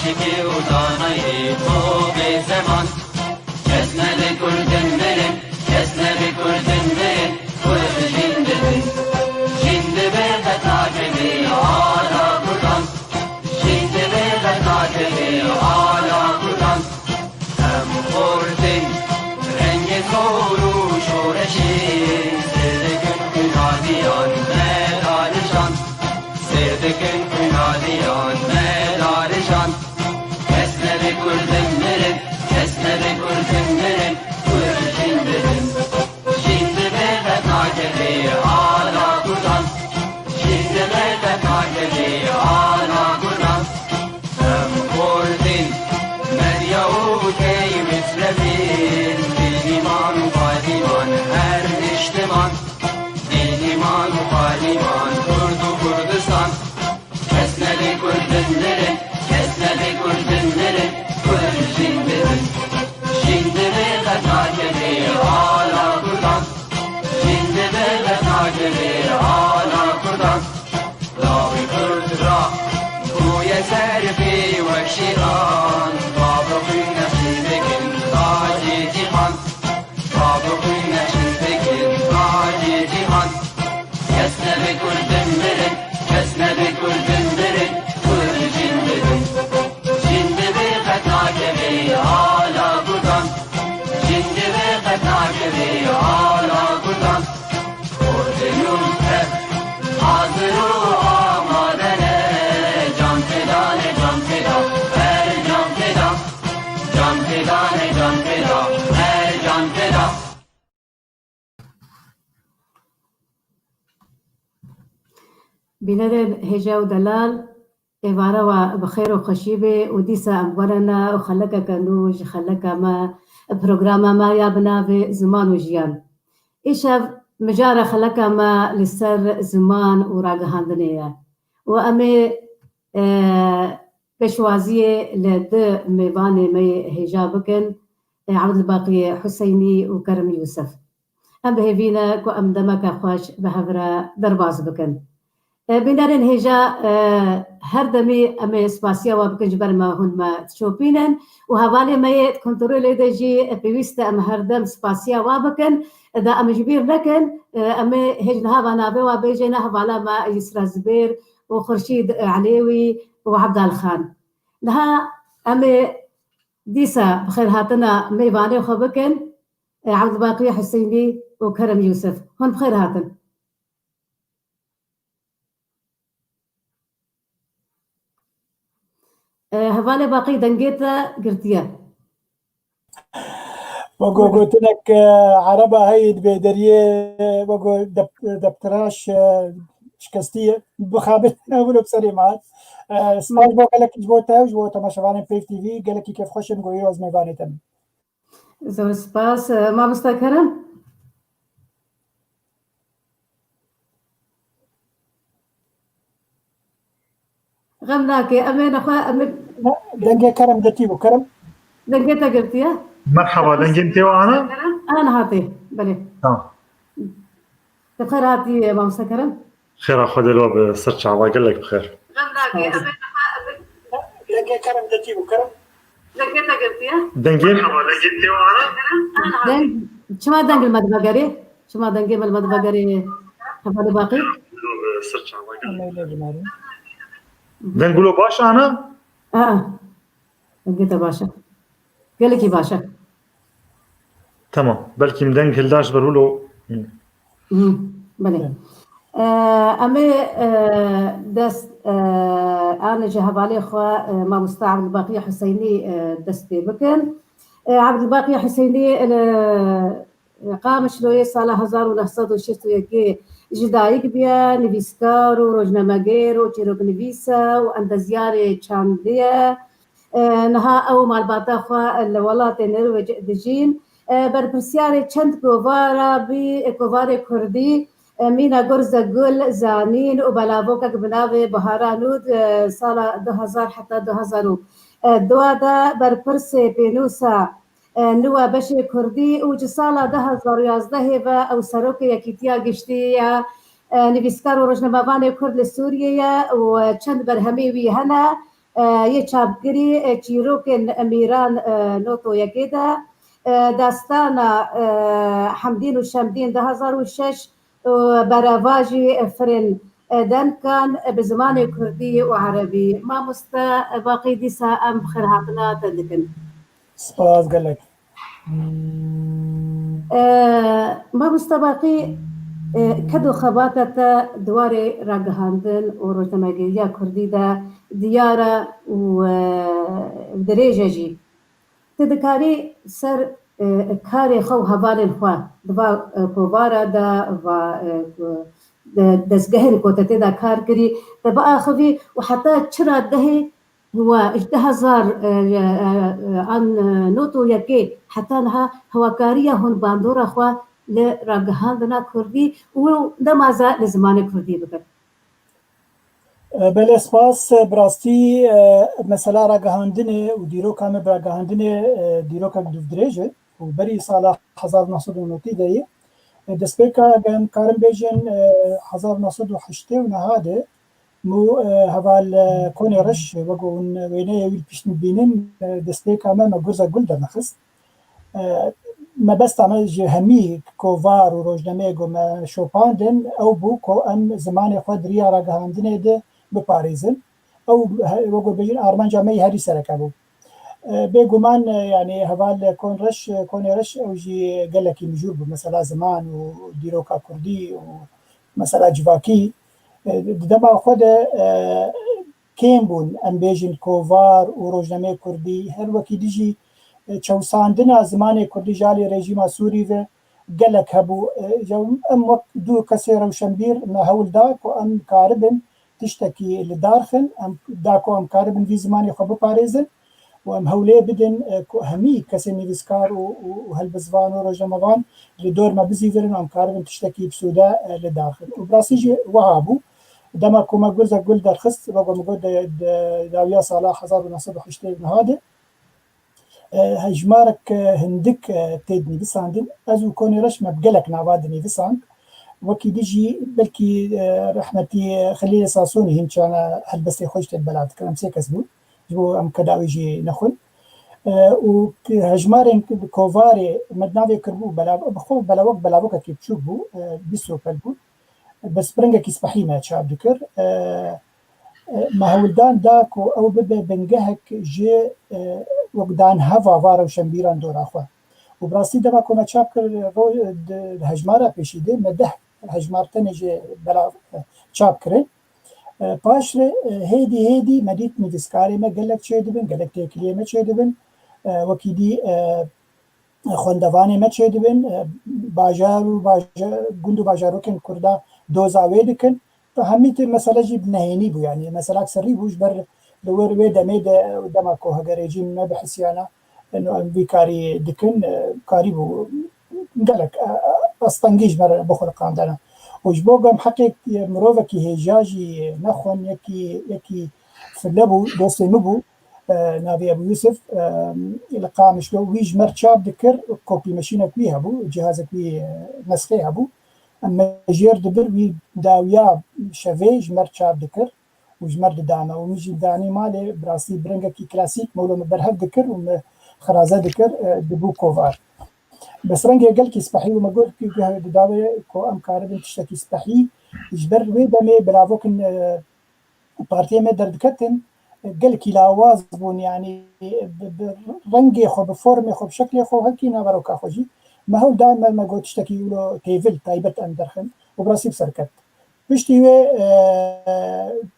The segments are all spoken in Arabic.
عاشقی و دانایی تو به زمان کس نبی کردن بریم کس نبی کردن بریم کرد جنده بی جنده بی قطعه آلا کردن جنده بی قطعه آلا کردن هم خوردن رنگ کور و شورشی سردکن کنادیان مدارشان سردکن کنادیان مدارشان کس نبی کردن بریم کس نبی کردن بریم کرد جنده بی جنده بی قطعه آلا کردن جنده بی قطعه آلا کردن هم خوردن مریا و کی مثل دیمان و پادیمان هر اجتماع دیمان و پادیمان کرد و کردستان کس نبی کردن بریم کس نبی کردن بریم کرد جنده بی جنده بی قطعه آلا کردن جنده بی قطعه آلا کردن لاوی کرد را گوی سرفی و شیران بابا خوی نشید بکن تاجی جیهان بابا خوی نشید بکن تاجی جیهان کس نبی کردن بریم کس نبی کردن بریم کرد جنده بی جنده بی قطعه آلا کردن جنده بی قطعه آلا کردن کردنون که حاضر و آمادنه جان فدانه جان فدا هر جان فدا جان فدانه جان فدا هر جان فدا بنادر هجا ودلال إبارة وبخير وخشيبة وديسا أمبرنا وخلقا كنوج خلقا ما بروغراما ما يابنا في زمان وجيان إيشا مجارة خلقا ما لسر زمان وراغهاندنيا وأمي بشوازية لد ميباني مي هجا بكن عبد الباقي حسيني وكرم يوسف أم بهيفينا كو أم دمك خوش بهفرا درباز بكن بنارن هجا هر دمي أمي سباسيا وابكن جبر ما هن ما تشوبينن وهوالي ما كنترول دجي بيويستا أم هر دم سباسيا وابكن دا أم جبير لكن أمي هجنها بنابي وبيجينا هوالا ما يسرى زبير وخرشيد عليوي وعبد الخان لها أمي ديسا بخير هاتنا ميباني وخبكن عبد الباقي حسيني وكرم يوسف هون بخير هاتن هفالي باقي دنجيتا قرتيا وقو قلت لك عربة هيد بيدريه وقو دبتراش شكستية بخابتنا ولو بسري معات سماج بو قالك جبوتا وجبوتا ما شغالين في تي في قالك كيف خوش نقول يوز ميباني تم زور سباس ما مستكرم غمناكي أمين أخوة أمين دنجي كرم دتيبو كرم دنجيتا قرتيا مرحبا دنجنتي وانا أنا هاتي بلي تمام بخير هاتي ما مستكرم خير اخذ الواب صرت عوا قال لك بخير غمناكي أمين دنجي كرم دتيبو كرم دنجيتا قرتيا دنجين مرحبا دنجنتي وانا دنج شما دنج المدبقري شما دنج المدبقري هفالي باقي الواب صرت عوا قال لك الله يجمعنا دنقولوا باش انا دنجيتا باشا قالك باشا تمام بلكي مدنق هلداش برولو بلي أمي دست أنا جهبالي خوا ما مستعب الباقي حسيني دستي بكن عبد الباقي حسيني قام شلوي سال 1906 جدایک بیا نویسکار و روزنامه‌نگار و چیروک نویسا و اندازیار چندیه نها او معلومات خوا الولات نروژ دجین بر پرسیار چند کووارا بی کووار کردی مینا گرز گل زانین و بلاوکا بناوی بهارانود سال 2000 حتى 2002 دا بر پرس پینوسا نوا بشی کردی و جسال 2011 و او سروک یکیتیا گشتی نویسکار و روزنامه‌نگار کرد لسوریه و چند برهمی وی هنا یه چاپگری چیروکن امیران نوتو یکیده داستان حمدین و شمدین 2006 براواجی فرن دنكان بزمان كردي وعربي ما باقي ديسا ام بخير هاتنا تدكن سپاس گلک ما باقي كدو خباتة دواري راقهاندن وروتماقيا كردي دا ديارة ودريجة تذكاري سر كاري خو هبال الخوا دبا كوبارا دا دزگهن كوتتي دا كار كري دبا آخفي وحتى تشرا دهي هو اجتهزار عن نوتو يكي حتى لها هو كاريا هون باندورا خوا لراقهاندنا كردي ودمازا لزمان كردي بكر بله سپاس براستی مثلا راگهاندن و دیروکا me راگهاندن دیروکا دودريجه و بری سال 1990 دی دسپیکا گم کارم بیجن 1908 و نهاده مو هوال کونی رش وگون وینه ویل پیشن بینن دسپیکا ما گرزا گل در نخست ما بس عمل همی کووار و روزنامه گم شوپاندن او بو کو ام زمان خود ریا راگهاندن ده بپاريزن او وقول بيجين ارمان جامعي هاري سركابو بيقومان يعني هبال كون رش او جي قال لك مجوب مثلا زمان وديروكا كردي ومثلا جواكي دما خود كيم بون ام بيجين كوفار وروجنامه كردي هر وكي ديجي چوساندنا زمان كردي جالي ريجيما سوري و قال لك هبو ام وقت دو كسير وشنبير ما هول داك وام كاربن تشتكي لدارخن ام داكو ام كاربن في زماني خو بباريزن وام هولي بدن همي كسي نيفسكار وهالبزفان ورجمضان لدور ما بزيفرن ام كاربن تشتكي بسودا لدارخن وبراسيجي وهابو دما كوما جوزا قول درخست بقى مقود داويا صلاح 1908 هذا هجمارك هندك تدني بساندن ازو كوني رش ما بقلك نعبادني بساند وكي ديجي بلكي رحمتي خليل صاصوني هم كان هلبس لي خوشت البلاد كلام سيكسبو جو ام كداوي جي نخل وهجمارين كوفاري مدناوي كربو بلا بخو بلا وقت بلا وقت كي بشوفو بيسو قلبو بس برنجا كي سبحي ما تشاب ذكر ما هولدان داكو او بدا بنجهك جي وقدان هفا فارو شمبيران دور اخوا وبراسي دما كنا تشابكر هجمارة بيشيده مده هجمارتن جي بلا تشابكر باشر هيدي مديت نفسكاري ما قالك چه دبن قالك تيكليه ما چه دبن وكي دي خوندواني ما چه دبن گوندو باجاروكن كردا دوزاوي دكن فهميت مسألة جيب نهيني بو يعني مسألة سري بوش بر لور ويدا ميدا دما كو هجريجين ما بحسيانا انه بيكاري دكن كاري بو قالك استنجيج مر بخلق عندنا وجبوغم حقيق مروفكي هجاجي نخون يكي فلبو دوسي نبو نابي ابو يوسف لقى مشلو ويج مرشاب ذكر كوبي ماشينه بيها بو جهازك بي نسخيها بو اما جير دبر بي داويا شافيج مرشاب ذكر وجمر دانا ومجي داني مالي براسي برنجا كي كلاسيك مولو مبرهد ذكر وخرازه ذكر دبو كوفار بس رنجي قال كي سبحي وما قلت كي داوي كو ام كاربن تشتكي سبحي يجبر ويدمي برافوكن بارتي ما دردكتن قال كي لاواز بون يعني رنجي خو بفورمي خو بشكل خو هكي نابروكا خوجي ما هو دائما ما قلت تشتكي له تيفل تايبت اندرخن وبراسي بسركت بشتي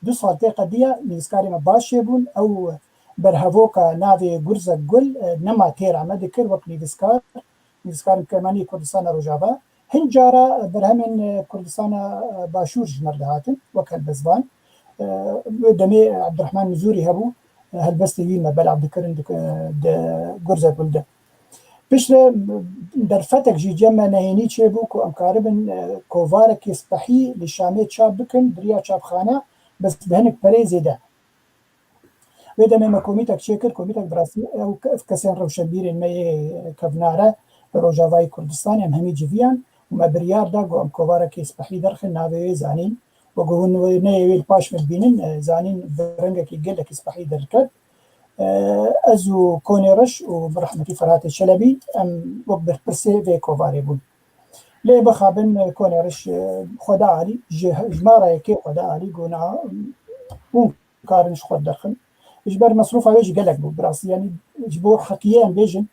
دو ساعتي قضيه نيسكاري ما باش يبون او برهافوكا نافي غرزا قل نما تيرا ما ذكر وقت نيسكار كماني كردستان روجافا هنجارا برهمن كردستان باشور جمردهاتن وكال بزبان دمي عبد الرحمن نزوري هبو هالبستي ويما بلا عبد الكريم غرزا قل ده بشر درفتك جي جمع نهيني تشيبوكو ام كاربن كوفارك يسبحي للشامية تشاب بكن دريا تشاب خانة بس بهنك بريزي ده ويدا ما كوميتك شكر كوميتك براسي او كسين روشنبير ما كفنارة روجافاي كردستان ام همي جيفيان وما بريار دا قو ام كوفارك يسبحي درخن ناوي زانين وقهون نيوي الباش مدبينن زانين برنجك يقلك يسبحي دركت أزو كونيرش وبرحمتي فرات الشلبي أم وقبر برسي في كوفاري بون ليه بخابن كونيرش خدا علي جمارة يكي خدا علي قونا بون كارنش خود درخن إجبار مصروف عليش قلق بو براسي يعني جبو حقيقيا بيجن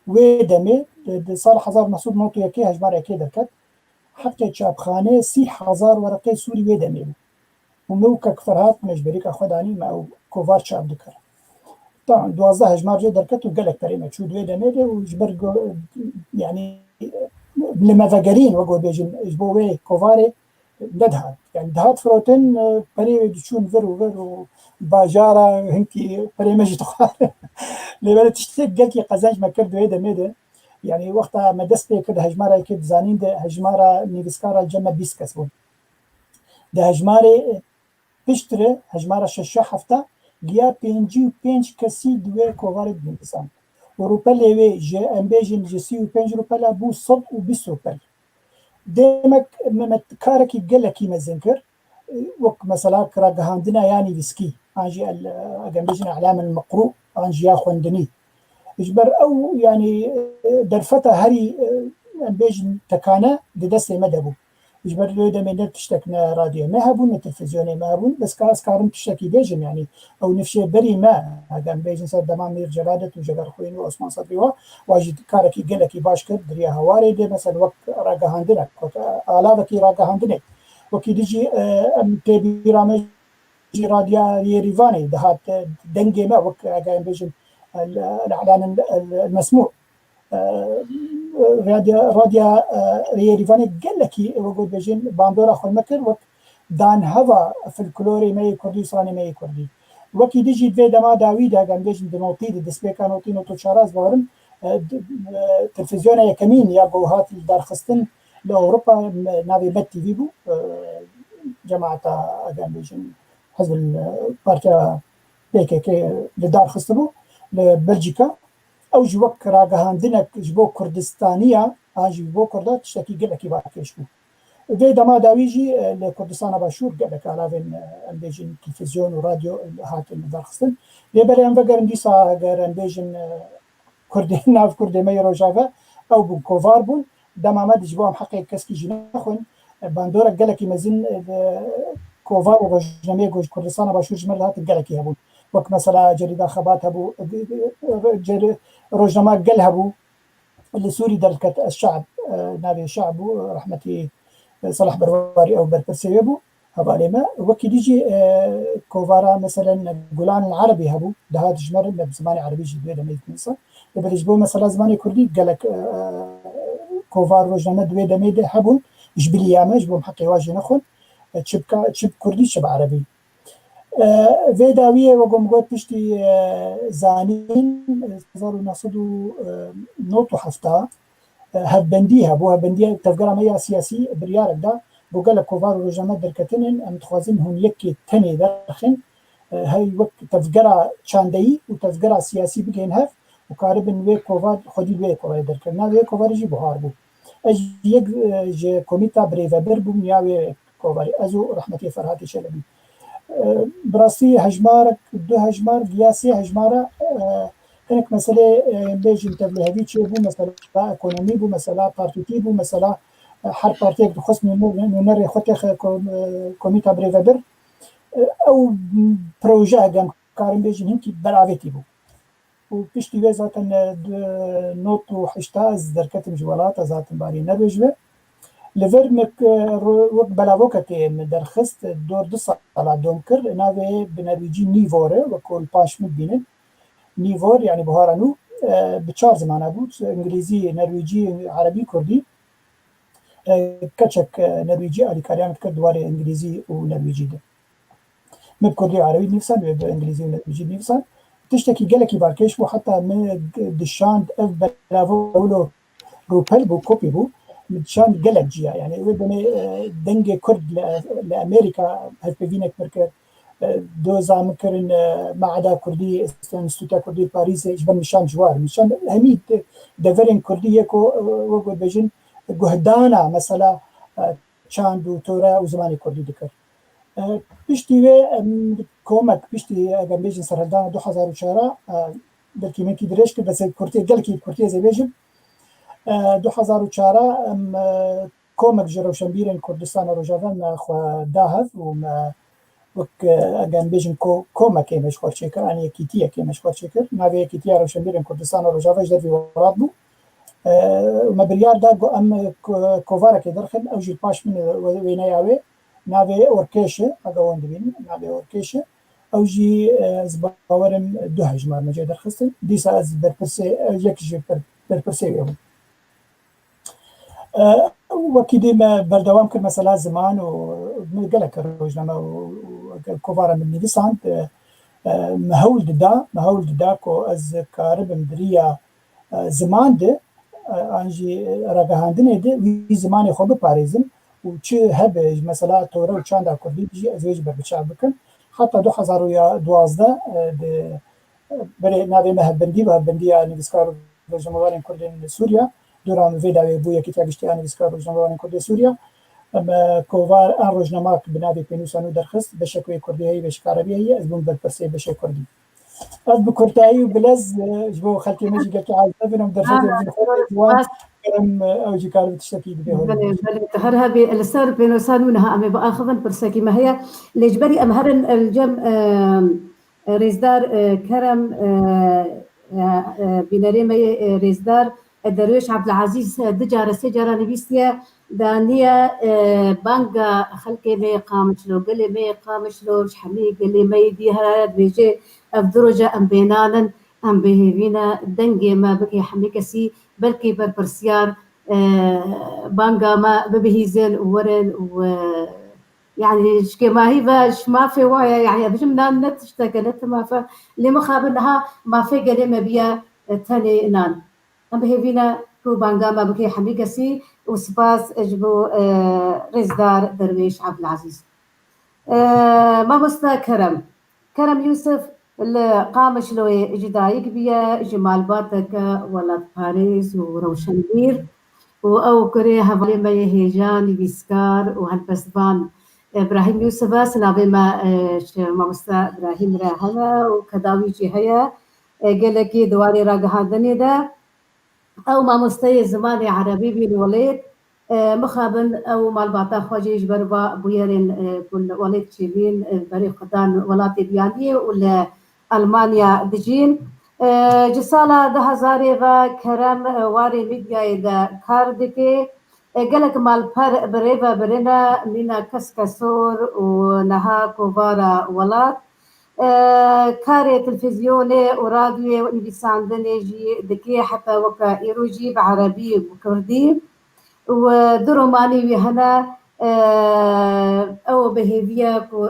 ويدمي صالح هزار مصروف نوتو يكي هجمار يكي دركت حقي شابخانه 30,000 ورقه سوري ويدمي ومو كفرهات مجبريك خود عني ما كوفار شاب دكر طبعا 12 هجمار جي دركت وقلق تريمه شو ويدمي وجبر يعني لما فقرين وقو بيجن جبوه كوفاري ندهات يعني دهات فروتن بري تشون فرو باجارة هنكي بري مجي تخار لما تشتك قلكي قزانج ما كردو هيدا ميدا يعني وقتها ما دست كده هجمارة كده زانين ده هجمارة نيفسكارا الجمع بيسكس بون ده هجمارة بشتري هجمارة ششا حفتا ليا بينجي و بينج كسي دوه كوفاري بنسان وروبالي وي جي امبيجن جسي و بينج روبالا بو صد و بيس روبال ديمك متكارك يقلك يمزنكر وك مثلا كراغهاندنا يعني فيسكي انجي اجنبيجنا اعلام المقروء انجي ياخوندني اجبر او يعني درفتا هري امبيجن تكانا ددس مدبو اجبر لو دمنا تشتكنا راديو ما هبون تلفزيون ما هبون بس كاس كارم تشتكي بيجن يعني او نفشي بري ما هذا امبيجن صار دمام مير جلادة وجبر خوين وعثمان صدريوا واجد كاركي قلكي باش كد دريا هواري دي مثلا وقت راغهاندنا آلافكي راغهاندنا وكي ديجي ام تبي رامج راديا يريفاني دهات دنجي ما وك امبيجن الاعلان المسموع راديا ريفاني قال لك وجود بيجين باندورا خل مكر وك دان هوا في الكلوري ما يكردي صاني ما يكردي وكي ديجي في دما داويدا كان بيجين دنوتي دسبيكا نوتي نوتو شاراز بورن تلفزيون يا كمين يا جوهات الدار خستن لاوروبا نافي بت تي في بو جماعه كان بيجين حزب البارتيا بي كي كي لدار خستبو لبلجيكا او جوك راغهاندنك جبو كردستانيه اجي بو كردات تشتكي قلك باكيشبو في دما داويجي لكردستان باشور قلك على فين امبيجن تلفزيون وراديو هات الدارخستن لبري ام فقر انديسا غير امبيجن كردين ناف كردي مي روجافا او بو كوفار بون دما ما دجبوهم حقي كسكي جناخون باندورا قلك مزن كوفار وجنمي جوج كردستان باشور جمر هات قلك يابون وك مثلا جريده خبات هبو روجنما قال هبو اللي سوري دركت الشعب نابي الشعب رحمتي صلاح برواري او بركسيبو هباليما وكي ديجي كوفارا مثلا جولان العربي هبو ده هذا جمر بزماني عربي جديد لما يتنسى يبرجبو مثلا زماني كردي قالك كوفار روجنما دوي دميد هبون جبلي ياما جبو حقي واجي نخون تشب كردي تشب عربي في داوية وقوم قوت بشتي زانين زارو نصدو نوتو حفتا هبنديها بو هبنديها تفقرا ميا سياسي بريارك دا بو قال كوفار روجامات دركتنن ام تخوازين هون يكي تاني داخن هاي وقت تفقرا چاندهي وتفقرا سياسي بگين هف وكاربن وي كوفار خودي وي كوفار دركتنا وي كوفار جي بوهار بو اج يك جي كوميتا بريفابر بو مياوي كوفاري ازو رحمتي فرهاتي شلبي براسي هجمارك دو هجمار قياسي هجمارة كانك مسألة بيجي تبلي هذي شيء بو مسألة ايكونومي بو مسألة بارتيتي بو مسألة حر بارتيك دخص نوري خوتي كوميتا بريفابر او بروجه قام كارم بيجي هنكي برافتي بو وبيشتي بي زاتن نوتو حشتاز دركتم جوالات زاتن باري نرويجوه لفرمك وقت بلاوكتي درخست دور دو على دونكر ناوي بنرويجي نيفوري وكل باش مدينه نيفور يعني بهارانو بتشار زمان بود انجليزي نرويجي عربي كردي كتشك نرويجي على كلام كدواري انجليزي ونرويجي ده مبكردي عربي نفسان بانجليزي ونرويجي نفسان تشتكي قالك باركيش وحتى من دشان اف بلاوو روبل بو كوبي بو مشان قلق جيا يعني ودني دنجي كرد لامريكا هالبينك مركر دوزا ممكن ما عدا كردي استنستوتا كردي باريس جبن مشان جوار مشان هميد دفرين كردي يكو وقو بجن جهدانا مثلا شان دو تورا وزماني كردي ذكر پشتی و کمک پشتی اگر بیشتر سرهدان 2004 بلکی من کی درش که بس کرتی گل کی کرتی زبیجم 2004 کمک جروشن بیرن کردستان روجاون خو داهف و وک اگر بیشتر کمک مش خورچه کر آنی کیتیه که مش خورچه کر نوی کیتیه روشن بیرن کردستان روجاون جدی وراد بو ما بریار دا ام کووارا که درخل او جی پاش من وینایاوی ناوی اورکیشه اگه وند بین ناوی اورکیشه او جی زباورم دو هجمار مجا درخستن دیسا از برپرسه یکیش برپرسه بیام وكيدي ما بردوام كل مسألة زمان وقالك روجنا وكوفارا من نيفسان مهول دا كو از كارب مدريا زمان ده انجي راگهاندنه ده وی زمان خو بپاريزم و چه هبه مثلا توره و چاندا کردی بجی ازویج بربچار بکن حتی 2012 ده برای ناوی مهبندی و هبندی نویسکار جمهوری کردین سوریا دوران ویداوی بویا که تاگشتی نویسکار جمهوری کردین سوریا کووار ان روزنامه بناوی پینوسانو درخست بشکوی کردی هی بشکاربی هی از بون برپرسی بشه کردی از بکرتایی و بلز جبو خلقی مجی گل که عايزة بنم درجة جوان كرم اوجي كارب تشتكي بده بله تهرها بالسر بينوسانونها أمي بأخذن برسكي ما هي لجبري أمهرن الجم ريزدار كرم بنريمي ريزدار الدرويش عبد العزيز دجارة سجارة نبيستيا دانية بانجا خلقي مي قامشلو قلي مي قامشلو شحمي قلي مي بيها بيجي أفدرجة أم بينانا أم بهيفينا دنجي ما بكي حميكسي بلكي بربرسيار بانجا ما ببهيزن ورن و يعني شكي ما هي باش ما في وايا يعني بجمنا نت اشتغلت ما في اللي مخابنها ما في قلي ما بيا تاني نان أم بهيفينا كو بانجا ما بكي حميكسي وسباس اجبو رزدار درويش عبد العزيز ما مستا كرم يوسف اللي قامش لو جدايق بيا جمال باتك ولاد باريس وروشنبير او كوري هفالي ما هيجان بيسكار وهالبسبان ابراهيم يوسف سنابي ما مستا ابراهيم راهنا وكداوي جي هيا قال لك دواري راقهاندني ده او ما مستي زماني عربي بالوليد مخابن او مالباتا خواجي جبربا بويرين كل وليد شيبين بري قدان ولاتي بياندي ولا المانيا دجين جسالة ده هزاري و كرم واري ميديا دا كاردكي قالك مال بريفا برينا مينا كسكسور ونها كوفارا ولات كاري تلفزيوني وراديو ونبيساندني جي دكي حتى وكا إيروجي بعربي وكردي ودروماني وهنا او بهيفيا كو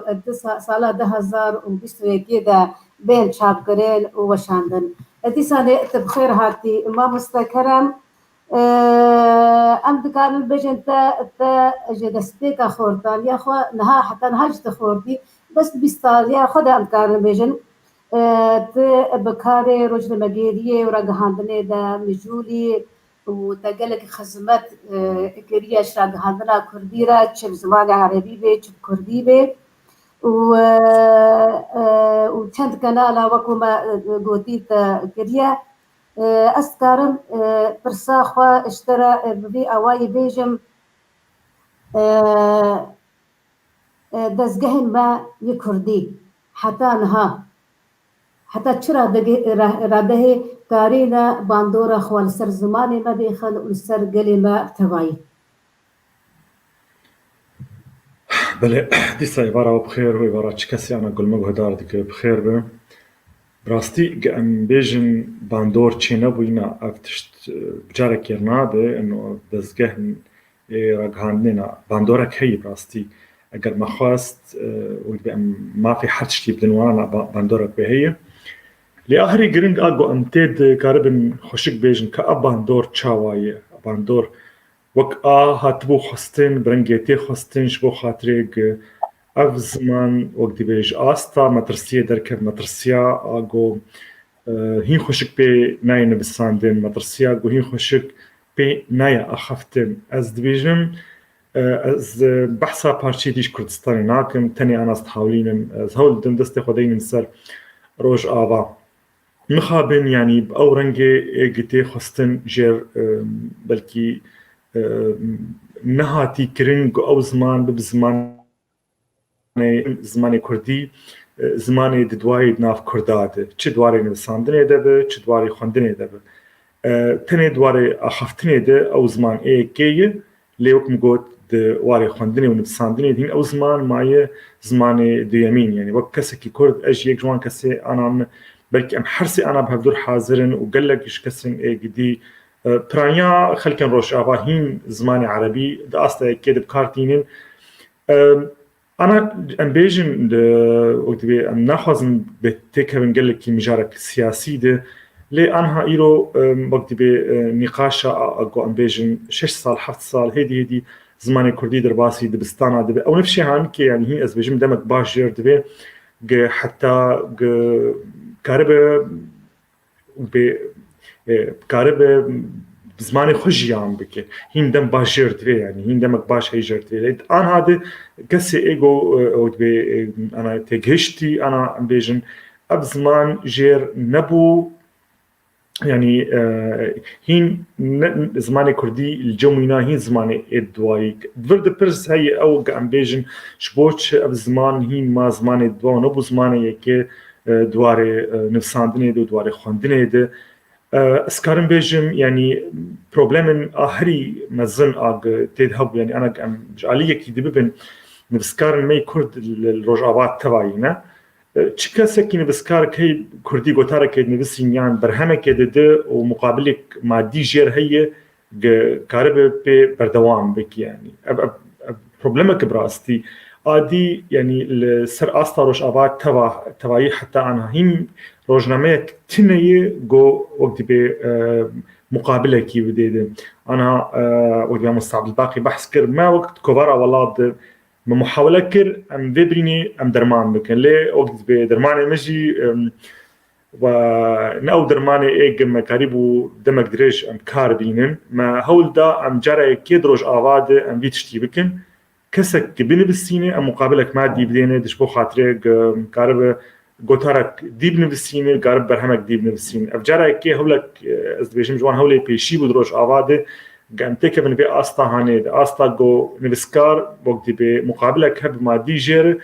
سالا 2020 كده بين شابكرين وشاندن دي سنة بخير هاتي ما مستكرم ام دكان البجن تا جدستيك خورتان يا اخو نها حتى نهاج تخورتي بس بيستال يا خد ام كان البجن ت بكاري رجل مجيريه ورغهاندني دا مجولي وتقلك خزمات كريا شراق هذا كرديرا تشب زمان عربي بي تشب كردي بي وكانت كنالا وكما قوتيت كريا أستكارم برساخوا اشترى ببي أواي بيجم دزجهن ما يكردي حتى نها حتى تشرا راده كارينا باندورا خوال سر زماني ما بيخل والسر قلما تباي بله دیسا عبارة بخير و عبارة چکسی انا قل مگو هدار دیگه بخير به براستی ام بیجن باندور چینه بوینا افتشت بجاره کرنا ده انو دزگهن رگهاندنا باندورا کی براستی اگر ما خواست ما في حد شتي بدنوانا باندورا بهيه لآخری گرنگ آگو امتید کاربن خوشک بیجن که باندور چاوایه باندور وک هاتبو خستن برنگیتی خستن شبو خاطرگ اف زمان وقت دی بیج آستا مدرسیه درکب مدرسیا آگو هین خوشک بی نای نبساندن مدرسیا آگو هین خوشک بی نای اخفتن از دی بیجم از بحثا پارچی دیش کردستانی ناکم تنی آن است حاولینم از هول دم دست خودین سر روش آوا مخابن يعني بأورنجي قتي خستن جير بلكي نهاتي كرنج أو زمان بزمان زمانی کردی زمانی دوائی ناف کرداده چه دواری نویساندنه دبه چه دواری خواندنه دبه تنه دواری آخفتنه ده او زمان ایکیه لیوک مگوت دواری خواندنه و نویساندنه دین او زمان مایه زمان دویمین یعنی وقت کسی که کرد اج یک جوان کسی آنام بلکه ام حرسی آنا بهدور حاضرن و قلقش کسن ایگدی پرانیا خلکن روش آواهین زمان عربی ده اصلا که بکارتینن أنا أمبيجن وقتي أم ناخذ بتكهن قال لك مجارك سياسي ده لي أنها إيرو وقتي بنقاشة أقو أمبيجن 6 سال 7 سال هدي زمان كردي درباسي دبستانا دبي أو نفس هان كي يعني هي أزبيجم دمك باشير دبي حتى كاربة كاربة زمانی خوشی هم بکه هین دم باش جرده یعنی هین دمک باش هی جرده آن هاده کسی ایگو او به انا تگهشتی انا بیشن اب زمان جر نبو يعني هين زماني كردي الجمينا هين زماني الدواي فرد برز هي او عم بيجن شبوش اب زمان هين ما زماني الدوا نبو زماني يكي دواري نفساندني دو دواري خواندني ده اسكارن بيجم يعني بروبلم آخري مزن اغ تذهب يعني انا جعليه كي دبن نفسكارن مي كرد الرجعات تبعينا چکه سکینه بسکار که کردی گوتاره که نویسین یان برهمه که ده و مقابل مادی جر هیه کاره به بردوام بکی یعنی پروبلمه که براستی عادی یعنی سر آستا روش آباد توایی حتی آنها هیم روزنامه تنیه گو وقتی به مقابله کی بده آنها وقتی به مستعد الباقی بحث کرد ما وقت کبارا والله محاولة كر أم ببريني أم درمان بكن ليه وقت بدرماني مجي ونأو درماني إيج مكاريبو دمك دريج أم كار بينن ما هول دا أم جرى كيدروج آواده أم بيتشتي بكن كسك بين بالسينة أم مقابلك ما دي بدينه دشبو خاطرك كارب قطارك ديبن بالسينة كارب برهمك ديبن بالسينة أفجرى كي هولك أزدبيشم جوان هولي بيشي بدروج آواده قامتك من بي آستا هانيد آستا جو نفسكار وقت بي مقابلة كهب مادي جير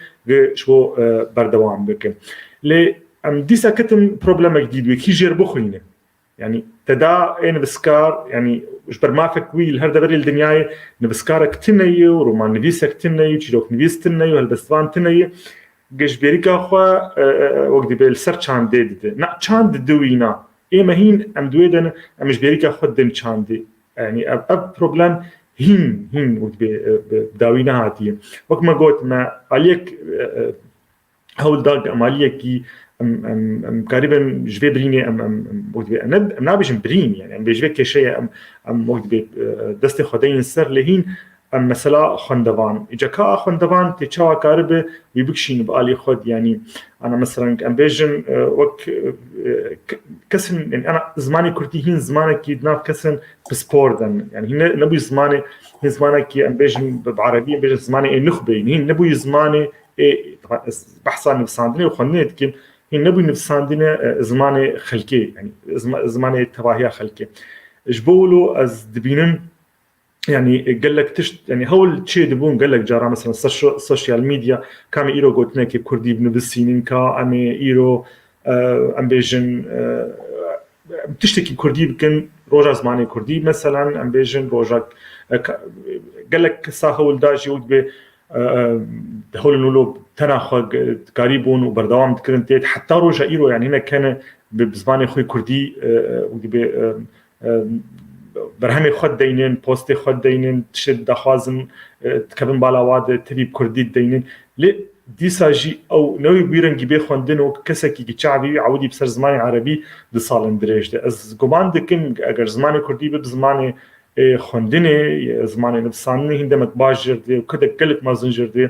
شو بردوام بكم لي ام ديسا كتم بروبلم جديد وكي جير بخوينه يعني تدا نفسكار يعني جبر ما فكوي الهرده بري الدنيا نفسكارك تنيه ورومان نفيسك تنيه وشيروك نفيس تنيه وهالبستوان تنيه جش بيريكا خو وقت بي السيرش عن ديد نا چاند دوينا ما هين ام دويدن ام مش بيريكا خدن چاندي يعني اب بروبلم هين وقت بداوينا هاتيه وقت ما قلت ما عليك هول داغ عمليه كي ام قريبا جبي بريني ام وقت انا نابش برين يعني ام بيجي كشيء ام وقت دست خدين سر لهين ام مثلا خندوان اجا خندوان تشوا قريب ويبكشين بالي خد يعني انا مثلا ام بيجن وقت كسن يعني انا زماني كرتيهين زمانك كي ناف كسن بسبوردن يعني هنا نبي زماني هي زمانك كي ام بيجن بالعربيه بيجن زماني نخبه هنا نبي زماني بحث عن نفساندني وخنيت كي هي نبي نفساندني زماني خلكي يعني زماني تباهيه خلكي جبولو از دبينن يعني قال لك يعني هول شيء دبون قال لك جارا مثلا السوشيال ميديا كام ايرو قلت لك كردي بنفسينين كا ام ايرو ام بيجن بتشتكي كردي بكن روجا زماني كردي مثلا ام بيجن روجا قال لك ساهول داجي ود هول نولو تناخذ قريبون وبردوام تكرنتيت حتى روجا ايرو يعني هنا كان بزماني خوي كردي ودي برهمي خود دينين بوستي خود دينين تشد دخوازن تكبن بالاواد تبيب كردي دينين لي ديساجي او نوي بيرنجي بيخوندن وكسكي كشعبي عودي بسر زماني عربي دي صالن دريج از قومان دكن اگر زماني كردي بزماني خوندني زماني نفساني هندمك باجر دي وكده قلت ما زنجر دي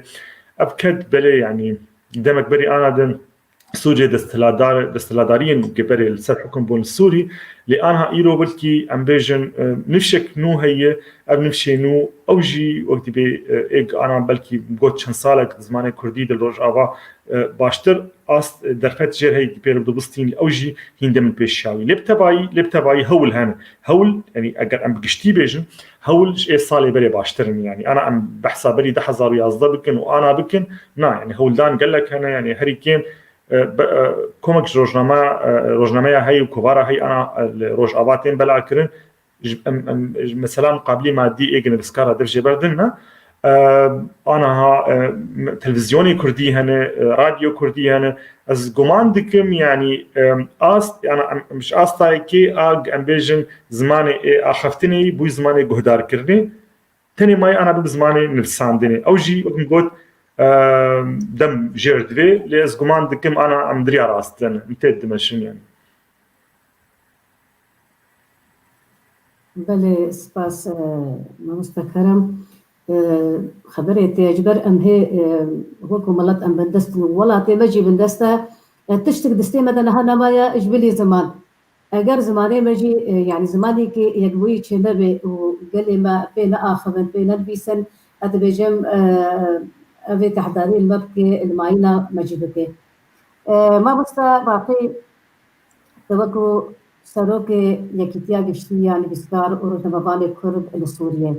ابكد بلي يعني دمك بري انا دن سوريا دستلاداريا جبر السر حكم بون السوري لأنها إيرو بلكي أم بيجن نفشك نو هي أب نفشي نو أوجي وقت بي إيج أنا بلكي بقول شن سالك زمان كردي دل روج آوا باشتر أست درفت جير هي بير بدو بستيني أوجي هيندم من بيشاوي لبتباي هول هان هول يعني أجر أم بقشتي بيجن هول إيه صالي بري باشترني يعني أنا أم بحسب بري 10,000 بكن وأنا بكن يعني هول دان قال لك أنا يعني هريكين كومك روجنامه هاي وكبارة هاي أنا روج آباتين بلا كرن مثلا مقابلي مادي إيجن بسكارة درجة بردنا أنا تلفزيوني كردي هنا راديو كردي هنا از گمان دکم يعني أنا مش آستای كي أم بيجن زمان آخفتني بوي زمان جهدار كرني تاني ماي أنا بزماني نفساندني أوجي وقت دم جيردوي لأز قمان دكم أنا عم دريا راستن متى دمشن يعني. بله سپاس مستكرم خبري تجبر أم هي هوكو ملت أم بندست ولا تمجي بندستا تشتك دستي مثلا هنا ما إجبلي زمان أجر زماني مجي يعني زماني كي يقوي شنبه وقال ما بين آخر بين البيسن أتبجم أبي تحضري المبكي الماينة مجيبك ما بستا باقي توقو سروك يكتيا قشتي يعني بسكار ورتمبان كرد لسوريا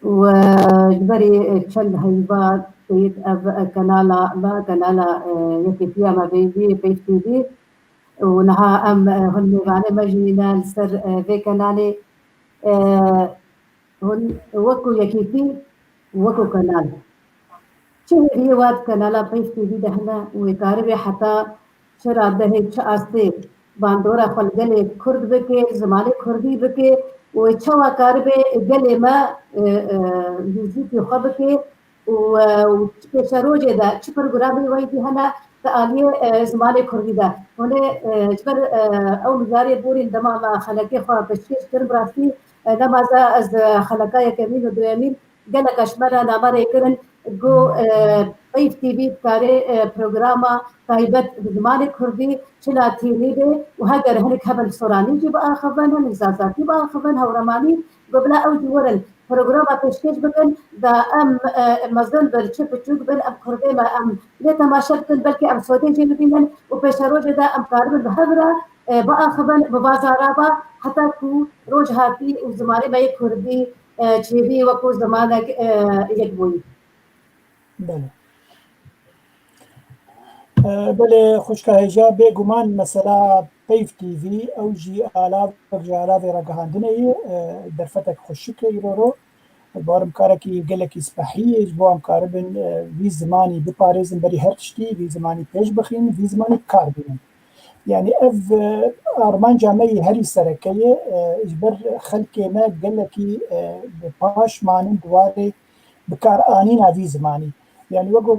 وجبري تشل هيبات بيت أب كنالا ما كنالا يكتيا ما بيبي بيت بيبي ونها أم هن معنا مجينا لسر في كنالي هن وكو يكتي وكو كنال شو هي واد كنالا بيت بيبي دهنا ويكاربي حتى شرا ده شاسته باندورا خلقلي كرد بكي زماني كردي بكي وشوا كاربي قلي ما يزيد خبكي وشروجه ده شبر قرابي ويدي هنا تالي زماني كردي ده هنا شبر او مزاري بوري عندما ما خلقي خوا بشيش تربراسي نمازا از خلقايا كمين ودوامين قالك اشمرا نامر كرن جو طيب تي في كاري برنامج تايبت بزمان كردي شلا تيني به وهاجر هنك هبل سوراني جب آخفن هن زازاتي بآخفن هورماني قبل أو جورن برنامج تشكيل بكن دا أم مزن برشة بتشوف بن أم كردي ما أم ليتا ما شرط بلكي أم سودي جيبينن وبشروج دا أم كارب بهبرة بآخفن ببازارابا حتى كو روج هاتي وزماني ما يكردي جيبي وكو زمانك يكبوي. بله بله خوشکه هجا بگمان مثلا پیف تیوی او جی آلاف رگهاندنه در فتک خوشکه ایرو بارم کاره کی گلکی سپحیه جبوام کاره بین وی زمانی بپارزن بری هر تشتی وی زمانی پیش بخین وی زمانی کار بینن يعني اف ارمان جامعي هري سركيه اجبر خلقي ما قالكي باش مانن دواري بكار انين هذه زماني يعني وقو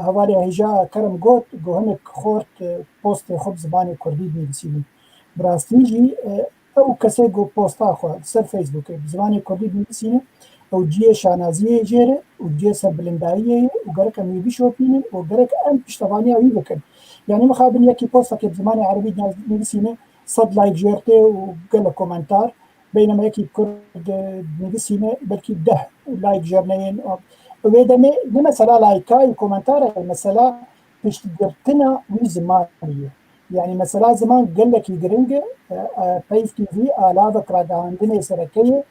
هواري هجا كرم قوت هنك خورت بوست خب زباني كردي بنفسي براستيجي او كسي جو بوستا خو سر فيسبوك زباني كردي بنفسي او جي شانازيه جيره وجي سبلندايه وغرك ميبي شوبين وغرك ام بشتغاني او يبكن يعني مخابن يكي بوستا بزماني عربي بنفسي صد لايك جيرتي وقال كومنتار بينما يكي كرد بنفسي بلكي 10 لايك جيرنين وهذا مثلا لايكاي وكومنتار مثلا باش تقدرتنا وزمانية يعني مثلا زمان قال لك يقرنج بايف تي في آلافك رادا عندنا سركية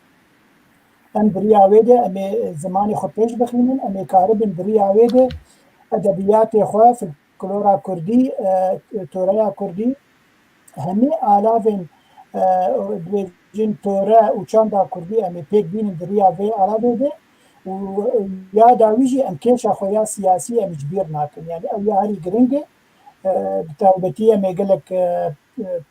أم دريا ويدا أم زماني خو بيش بخينن أم كارب دريا ويدا أدبيات إخوة في الكلورا كردي توريا كردي همي آلافن دويجين تورا وشاندا كردي أم بيك بين دريا في آلافه ويا داويجي ام كيش اخويا سياسي ام جبير ناكن يعني او يا هاري جرينجي بتاوبتيه ما يقول لك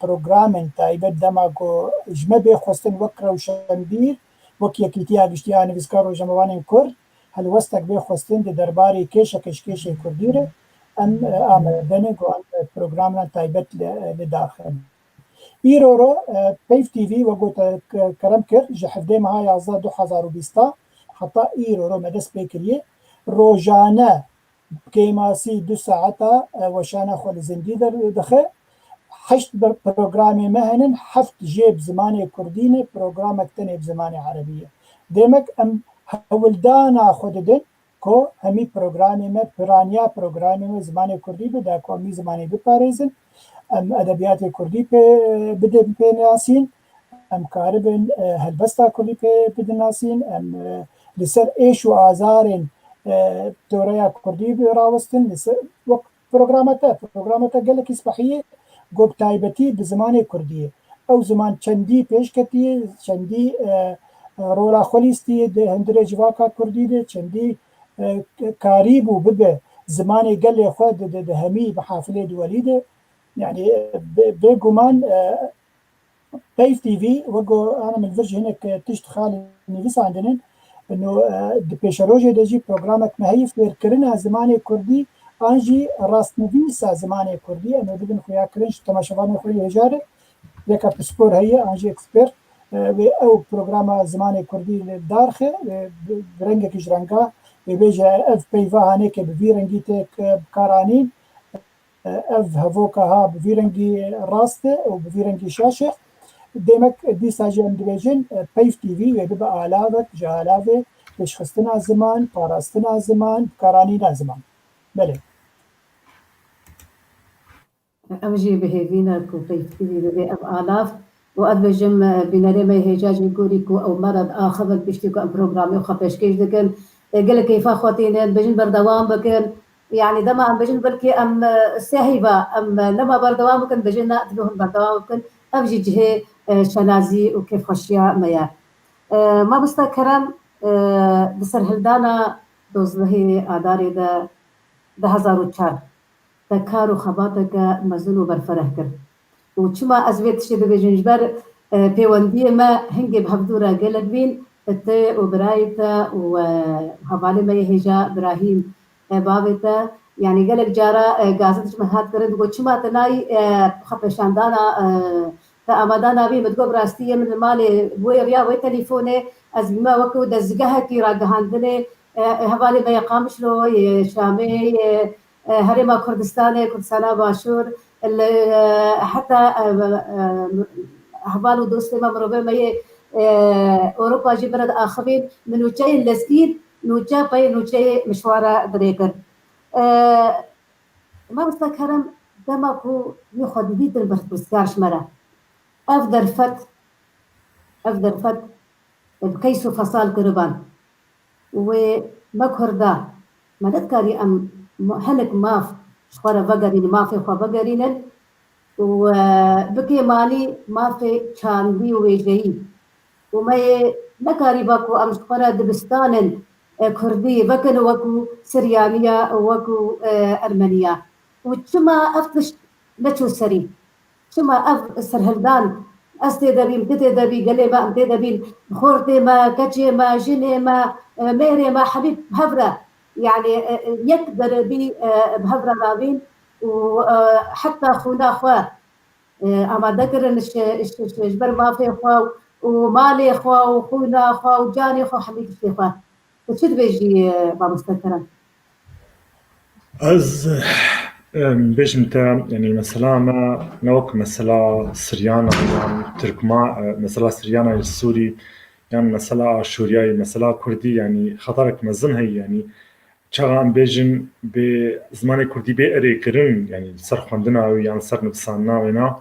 بروجرام تايبت دماغو جمبي خوستن وكره وشندير وكي كيتيا بشتيا نفسكارو جموان كرد هل وستك بي خوستن دي درباري كيش كرديره ام دنك وان بروجرام تايبت لداخل ايرورو بيف تي في وقوت كرم كر جحفدي معايا عزا 2020 حتى ايرو رو مدس بكريه روجانا كيماسي 2 ساعة وشانا خول زندي دخل 8 برنامج مهنن 7 جيب زماني كرديني برنامج تاني بزماني عربية ديمك ام هولدانا خوددن كو همي برنامج ما برانيا برنامج زماني كردي بدا كو همي زماني بباريزن ام ادبيات كردي بدن بناسين ام كاربن هلبستا كردي بدناسين ام لسر ايش وازارن توريا كردي براوستن لسر وقت برنامجتا قالك اسبحيه گوب تایبەتی بە زمانی کوردیە ئەو زمان چەندی پێشکەتی چەندی ڕۆڵاخۆلیستی هەندرێ جوواکە کوردی دێ چەندی کاری بوو ببێ زمانی گەلێ خۆ هەمی بە حافلێ دووەلی دێ یعنی بێگومان پەیف تیڤی وەگۆ ئانا من ڤرژ هینێک تشت خاڵی نویساندنن انه پێشە ڕۆژێ دەجی پرۆگرامێک مەهەیە فێرکردنە زمانی کوردی آنجی راستنویسا زمانی کردی اما بدن خویا کرنج تماشاوان خوی هجاره یکا پسپور هیه آنجی اکسپرت و او پروگرام زمانی کردی دارخه رنگ کش رنگا و بیجا اف پیوا هانه که بوی رنگی تک بکارانین اف هفوکا ها بوی رنگی راسته و بوی رنگی شاشه demek دیساجی اندویجن پیف تیوی و ببا آلاوه جالاوه بشخستنا زمان پاراستنا زمان بکارانینا زمان بله أمجي بهيفينا كو بيفتي بي أم آلاف وأدبجم بناري ما يهجاج يقوليكو أو مرض آخر بيشتيكو أم بروغرامي وخبش كيش دكن قال كيف أخواتين بجن بردوام بكن يعني دما أم بجن بلكي أم ساهبة أم لما بردوام بكن بجن نأتبهم بردوام بكن أمجي جهي شنازي وكيف خشيا ميا ما بستكرم بسر هلدانا دوزلهي آداري دا 2004 تكار وخباتك مزن وبرفره كر وشما أزويت شي بجنجبر بيوندية ما هنجي بهبدورة قلت بين التي وبرايتا وهبالي ما يهجا إبراهيم بابتا يعني قالك جارا قازت مهات كرد وشما تناي خبشان دانا فأمدانا بي متقوب راستية من المالي بوي ريا وي تليفوني أزبما وكو دزقها كي راقهاندني هبالي ما يقامش له شامي هرما كردستان باشور حتى أحبال ودوستي ما مروبي ما أوروبا جبرد آخرين من وجهي اللسكين نوجه باي نوجه مشوارا دريكر ما بستكرم دمكو يخد ديت البرسكارش مرة أفدر فت بكيسو فصال كربان ومكهردا ما نذكري أم هلك ماف شخورة بقرين ما في خوا بقرين وبكي مالي ما في شاندي ويجي وما نكاري باكو أم شخورة دبستان كردي بكن وكو سريانية وكو أرمنية وشما أفتش نشو سري شما سرهلدان أستدبي متدبي قلي ما متدبي خورتي ما كتشي ما جني ما ميري ما حبيب هفرة يعني يقدر بي بهفرة رابين وحتى خونا أخوة أما ذكر الشجبر ما في أخوة ومالي أخوة وخونا أخوة وجاني أخوة حبيب أخوة وشد بيجي بمستكرا از بيجمتا يعني مثلا ما نوك مثلا سريانا يعني تركما مثلا سريانا السوري يعني مثلا شورياي مثلا كردي يعني خطرك مزن هي يعني چاغان بيجن بزمان كردي بيقري كرن يعني سر خوندنا يعني سر نفسانا وينا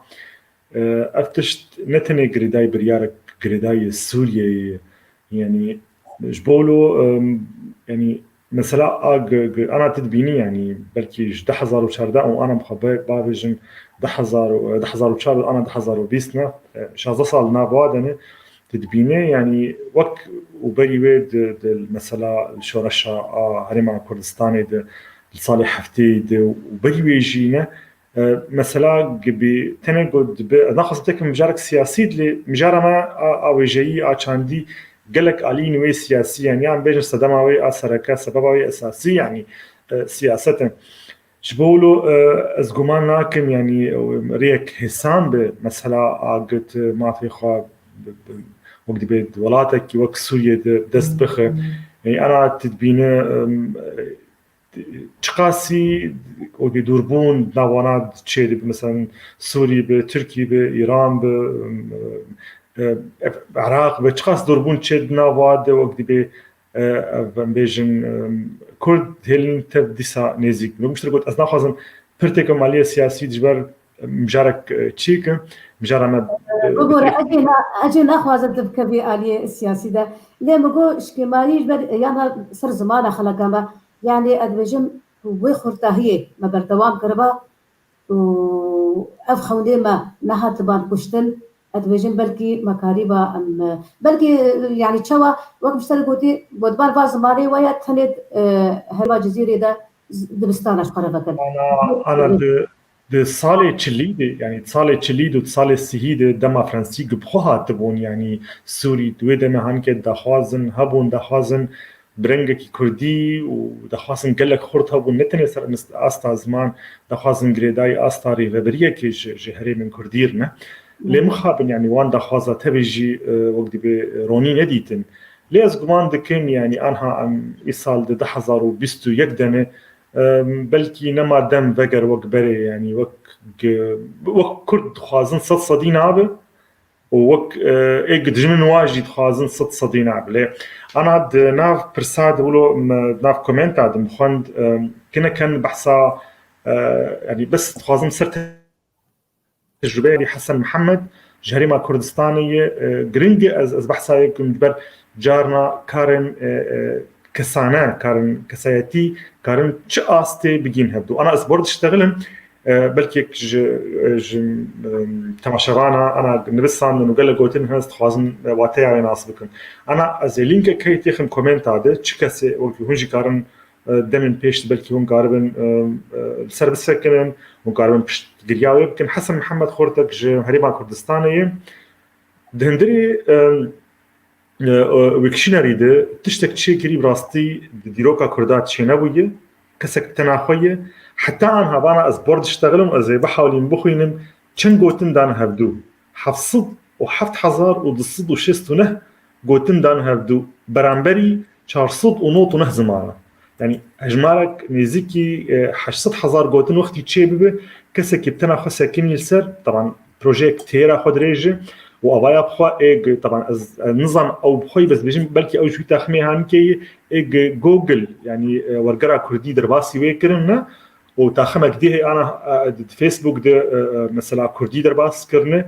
افتشت نتني قريداي بريارك قريداي سوريا يعني جبولو يعني مثلا انا تدبيني يعني بلكي 2014 وانا مخبي بابجن 2014 انا 2020 شازا صالنا بعدني تدبيني يعني وك وبري ويد مثلا الشورشة هرما كردستاني الصالح حفتي وبري ويجينا مثلا قبي تنقد ناخذتك مجارك سياسي اللي مجارة ما او جاي عندي قالك علي نوي سياسي يعني بيجر صدماوي اثرك سبباوي اساسي يعني سياسه شبولو ازغمان ناكم يعني ريك حسان بمساله قلت ما في خوا وقت بيد ولاتك وك سوريا دست بخ يعني انا تدبينه تقاسي ودي دوربون ناوانات تشيد مثلا سوري بتركي بإيران بعراق بتقاس دوربون تشيد ناواد وقت بي بيجن كرد هلن تبديسا نزيك مش تقول أصلا خازن برتك مالية سياسية جبر مجارك تشيك مجارة ما بقول أجي نأخذ الدبكة آلية السياسية ده ليه مقول شكمالي جبر يعني سر زمان خلقا ما يعني أدبجم وخرطاهية ما بردوام كربا وأفخوني ما نهات بان كشتن أدبجم بلكي مكاريبا أم بلكي يعني تشوا وقت مشتري قوتي بدبار باز ماري ويا تهند هما جزيرة ده دبستان أشقربا أنا د صالة تشليد يعني صالة تشليد وصالة سهيد دما فرنسي بخوها تبون يعني سوري دويدة مهانك دخوازن هبون دخوازن برنجك كردي ودخوازن قلك خورت هبون نتني سر أستا زمان دخوازن قريداي أستا ريفابرية كي جهري من كرديرنا لمخابن يعني وان دخوازة تبجي وقت بروني نديتن ليز قمان دكين يعني أنها أم إصال ده 2021 دنه بلكي نما دم بقر وك بري يعني وك كرد خوازن صد صدين عبه ووك ايق دجمن واجد خوازن صد صدين عبه انا ناف برساد ولو ناف كومنت عاد مخوند كان بحثا يعني بس خوازن صرت تجربه حسن محمد جهريما كردستانيه جرينجي از بحثا يمكن بر جارنا كارن كسانه كارن كسايتي كارن چه آسته بگین هبدو انا از برد اشتغلم بلکه تماشارانا انا نبسان انه قال قوتين هست خوازن واتي على ناس بكن انا از لينك كي تخم كومنت هذا چه کسی وقت هونجي كارن دمن پیش بلکه هون قاربن سر بسكنن هون قاربن بش قرياوي يمكن حسن محمد خورتك هريما كردستانيه دهندري ویکشنری ده تشتک چه کری براستی دیروکا کردات چه نبوده کسک تناخویه حتی آنها بانا از برد اشتغلم از بحاولیم بخوینم چند گوتن دان هفدو 7,669 گوتن دان هفدو برانبری 409 زمانه يعني اجمالك نزيكي 800,000 گوتن وقتی چه ببه کسک تناخو ساکن يلسر طبعا بروجيك تيرا خود ريجه وأبايا بخوا إيج طبعا النظام أو بخوي بس بيجي بلكي أو شوي تخمي هانكي إيج جوجل يعني ورقرا كردي درباسي ويكرنا وتاخمه كديه أنا فيسبوك ده مثلا كردي درباس كرنا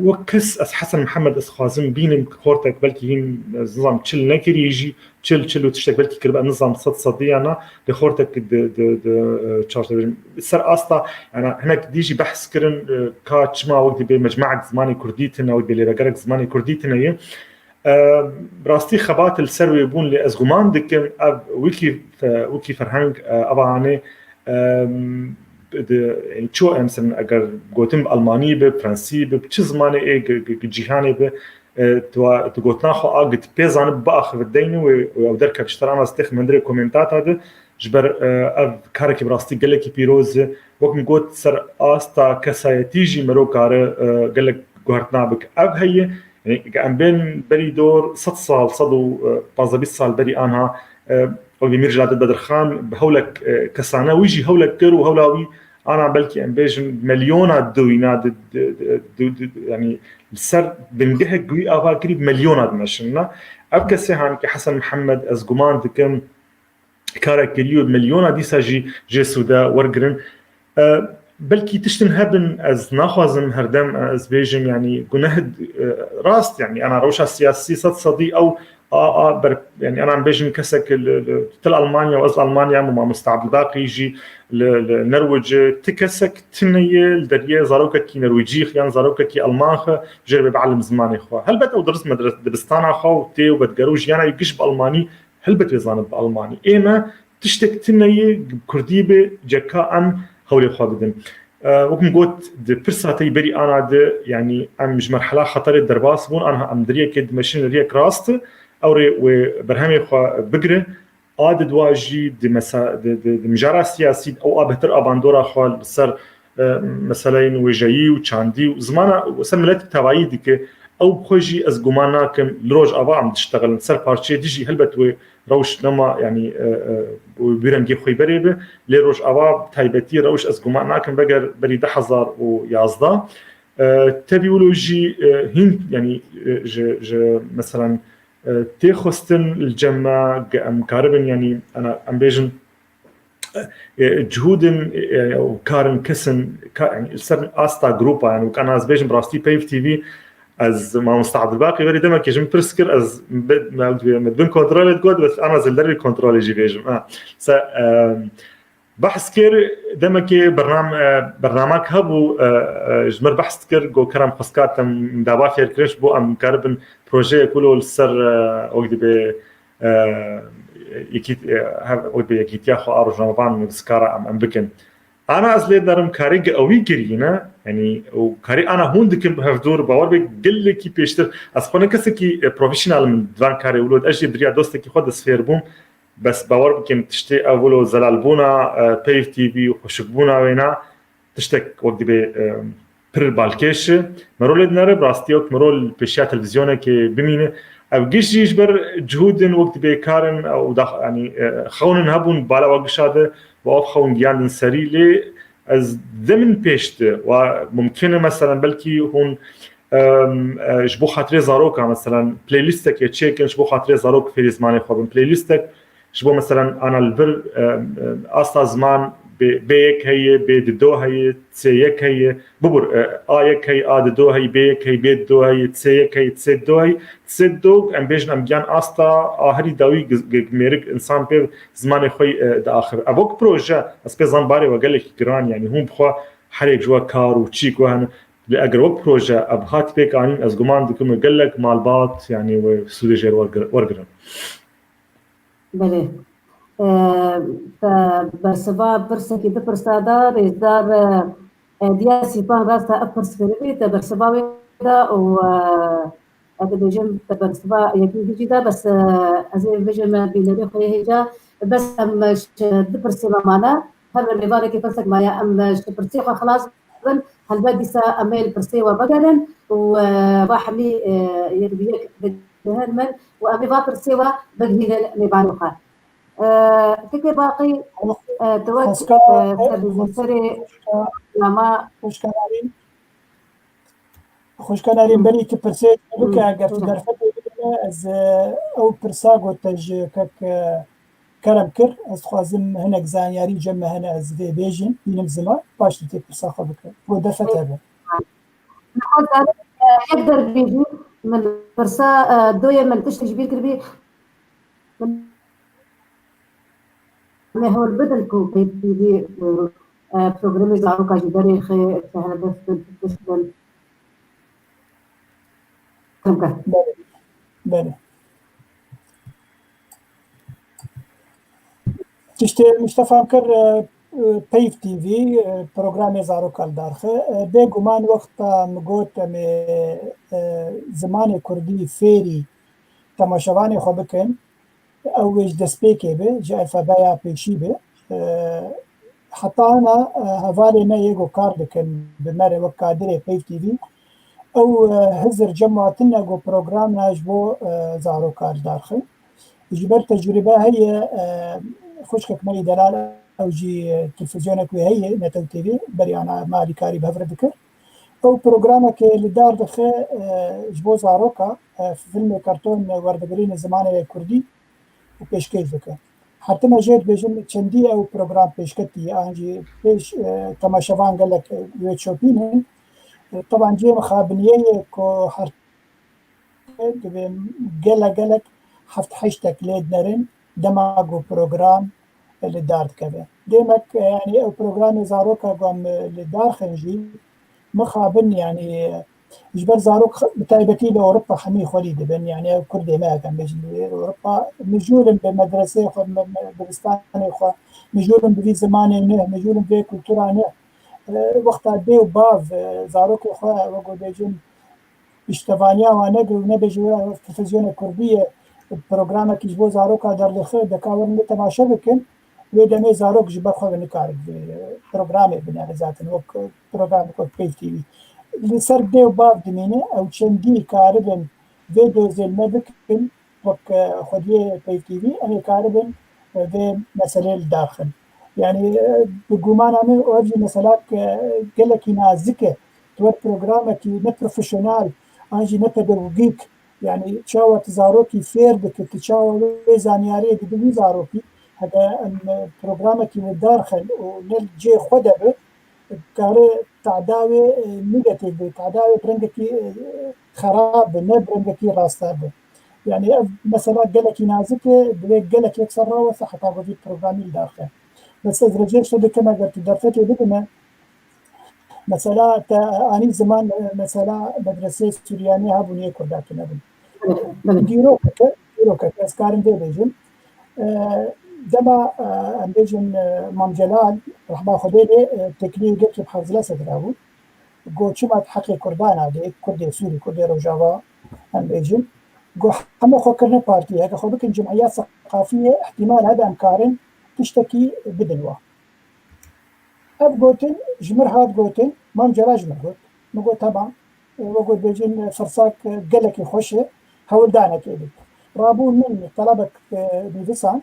وكس أس حسن محمد أسخازم بينم خورتك بلكي هين نظام تشل نكري يجي تشل وتشتك بلكي كربا نظام صديانا لخورتك د تشارتر سر أستا أنا هناك ديجي بحث كرن كاتش ما وقت بمجموعة زماني كرديتنا أو بلي رجالك زماني كرديتنا براستي خبات السروي يبون لأزغمان دكن ويكي فرهنج أباني يعني شو مثلا اگر گوتم المانی به فرانسی به چه زمانه جهانی به تو گوتنا خو اگت پیزان با اخر دین و در کبشتران است مندر کومنتات هذا جبر اف کارکی براستی گلکی پیروز وقت گوت سر استا کسایتیجی مرو کار گلک گورتنا بک اف هي يعني ام بين بري دور 6 سال صدو 15 سال بري انها او بيمرجع بدر خان بهولك كسانه ويجي هولك كرو هولاوي انا بلكي ام بيجن مليونات دوينات يعني السر بنجهك قوي ابا قريب مليونات ماشنا ابكى سهان كحسن محمد ازغمان دكم كاركريو مليونات دي ساجي جسودا ورغرن بلكي تشتن هبن از ناخذن هردم از بيجم يعني جنهد راست يعني انا روشا سياسي صدي او يعني انا عم بيجن كسك تل المانيا واز المانيا مع مستعد الباقي يجي النرويج تكسك تنيه الدريه زاروكا كي نرويجي خيان زاروكا كي المانخ جرب بعلم زماني خو هل بت او درس مدرسه دبستانا خو تي وبتجروج يعني يقش بالماني هل بت يزان بالماني ايما تشتك تنيه كرديبه جكا ام هولي خاغدن وكم قلت برساتي بري انا يعني ام مرحله خطر الدرباس بون انا ام دريه كد ماشين ريك راست أوري وبرهمي خو بقرة عادد واجي د مجرى سياسي أو أبهتر أباندورا خو بسر مثلاً وجاي وشاندي وزمانة وسملت التواعيد ك او بخوجي از جماناكم لروج ابا عم تشتغل سر بارتشي ديجي هلبت روش نما يعني وبيرنجي خوي بريبه لروج ابا تايبتي روش از جماناكم بقر بريد حزار ويازدا تبيولوجي هند يعني مثلا تيخستن الجمع ام كاربن يعني انا ام بيجن جهودن او كارن كسن يعني سر استا جروبا يعني وكان از بيجن براستي بيف تي في از ما مستعد الباقي غير دما كيجم برسكر از مدبن كنترول جود بس انا زلدري كنترول جي بيجم س بحث كير دما كي برنامج هبو جمر بحث كير جو كرم خسكات مدابا فير كريش بو ام كاربن بروجي كله السر وقدي ب يكيت وقدي يكيت ياخو ارج رمضان مسكارا ام بكن انا ازلي درم كاري قوي كرينا يعني وكاري انا هون دكم هفدور باور بقل كي بيشتر اسخونه كسكي بروفيشنال من دوان كاري ولود اجي دريا دوستك خد سفير بوم بس باور بكم تشتي اولو زلالبونا بيف تي في وخشبونا وينا تشتك وقت بي بر بالكيش مرول نره براستيوك مرول بيشات تلفزيون كي بمينه او جيش يجبر جهودن وقت بي كارن او يعني خونن هبون بالا وقشاده واف خون جياندن سري لي از ضمن بيشت وممكن مثلا بلكي هون جبو خاطري زاروكا مثلا بلاي ليستك يتشيكن جبو خاطري زاروك في زماني خو بلاي ليستك جبو مثلا انا البر اصلا زمان بيك هي بدو هي تسيك هي ببر ايك هي دو هي بيك هي بدو هي تسيك هي تسدو هي تسدو ام بيجن ام جان استا اهري داوي ميرك انسان بي زمان خوي داخر ابوك بروجا اس بي زنباري وقال لك جران يعني هم بخوا حريق جوا كار وتشيك وهن لاجروك بروجا ابخات بيك اني از جمان دكم قال لك مالبات يعني وسودجر ورغرن بله برسبا برسكي دبرسادا ريزدار دياسي بان راستا ابرس كربي تبرسبا ويدا و هذا بيجم تبرسبا يجي جدا بس ازي بيجم ما بينري خويا هيجا بس مش دبرسبا معنا هل اللي بالك برسك معايا ام برسي خلاص هل بدي سا اميل برسي وبقرن وواحمي يربيك بهرمن وامي برسي وبقي نبانوها فكرة باقي توجه تبي لما خوش كان بني كبرسيت لك اگر درفت از او برساغو تج كك كرم كر از خوازم هناك زانياري جمع هنا از في بيجن ينم زمان باش تي برساخو بك ودرفت هذا يقدر بيجي من برسا دوية من تشتي جبير كربي ما هو البدل كو في برنامج زاروكا جداري خي بس تشتغل كم بله تشتي مصطفى كر بيف تي في برنامج زاروكا دارخه بگمان وقت مگوت زمان کردی فيري تماشاوان خو بکن اوج دسپیکی به جایفه بیا پیشی به حتی انا هفالي ما يجو كاردكن بمره وكادري بيف تي في او هزر جمعتنا جو بروجرام ناجبو زارو كار دارخل جبر تجربه هي خوشكك مالي دلال او جي تلفزيونك هي نتو تي في بري انا مالي كاري بهفر ذكر او بروجرامك اللي دار دخل جبو زاروكا فيلم كرتون وردقرين زمان الكردي وبيشكيش ذكر حتى ما جيت بيجن چندی او پروگرام پیش کتی آنجی پیش تماشاوان قال لك يوتيوبين طبعا جي مخابنيه كو حرت قال لك حفت حشتك ليد نرن دماغو بروجرام اللي دارت كذا ديمك يعني او بروجرام زاروكا قام اللي دار خنجي مخابن يعني جبر زاروك بتايبتي لاوروبا حمي خليد بن يعني كردي ما كان بيجي اوروبا مجول بمدرسه خو برستان خو مجول بفي زمان نه مجول بفي كولتورا نه وقت بيو باف زاروك خو وقو بيجن اشتفانيا وانا نه بيجي تلفزيون كرديه برنامج كيجبو زاروك دار لخه دكاور تماشا بكن ودمي زاروك جبر خو نكار برنامج بنا ذات وقت برنامج كو بي تي في لسر بي وباب دمينه أو چندی کاربن في دوزل نبكن وك خديه بي تي في أنا كاربن في مسألة الداخل يعني بقومان أنا أرجي مسألة قلك نازكة تور برنامج نبروفيشنال أنجي نبدوغيك يعني تشاور تزاروكي فير بك تشاور زانياري بدوي زاروكي هذا البرنامج الداخل ونلجي خدبه كاره تعداوي نيجاتيف تعداوي برنجكي خراب نه برنجكي راستاب يعني مثلا قالك نازك قالك يكسر روث حتى في البرنامج الداخل بس إذا رجعت شو كما قلت درفتي بدنا مثلا أني زمان مثلا مدرسة سوريانية هابونية كرداتنا ديروكا أسكارن دي بيجن دما أمبيجن مام جلال رحمة خديلي تكنيك قلت بحفظ لا سدرابو قو شما تحقي كردان هذه كردي سوري كردي رجاوا أمبيجن قو حما خوكرنا بارتي هكا خو بكن جمعيات ثقافية احتمال هذا أمكارن تشتكي بدنوا أب قوتن جمر هاد قوتن مام جلال جمر قوت نقول طبعا وقول بيجن فرصاك قلك يخشه هول دانا كيدك رابون من طلبك بفسان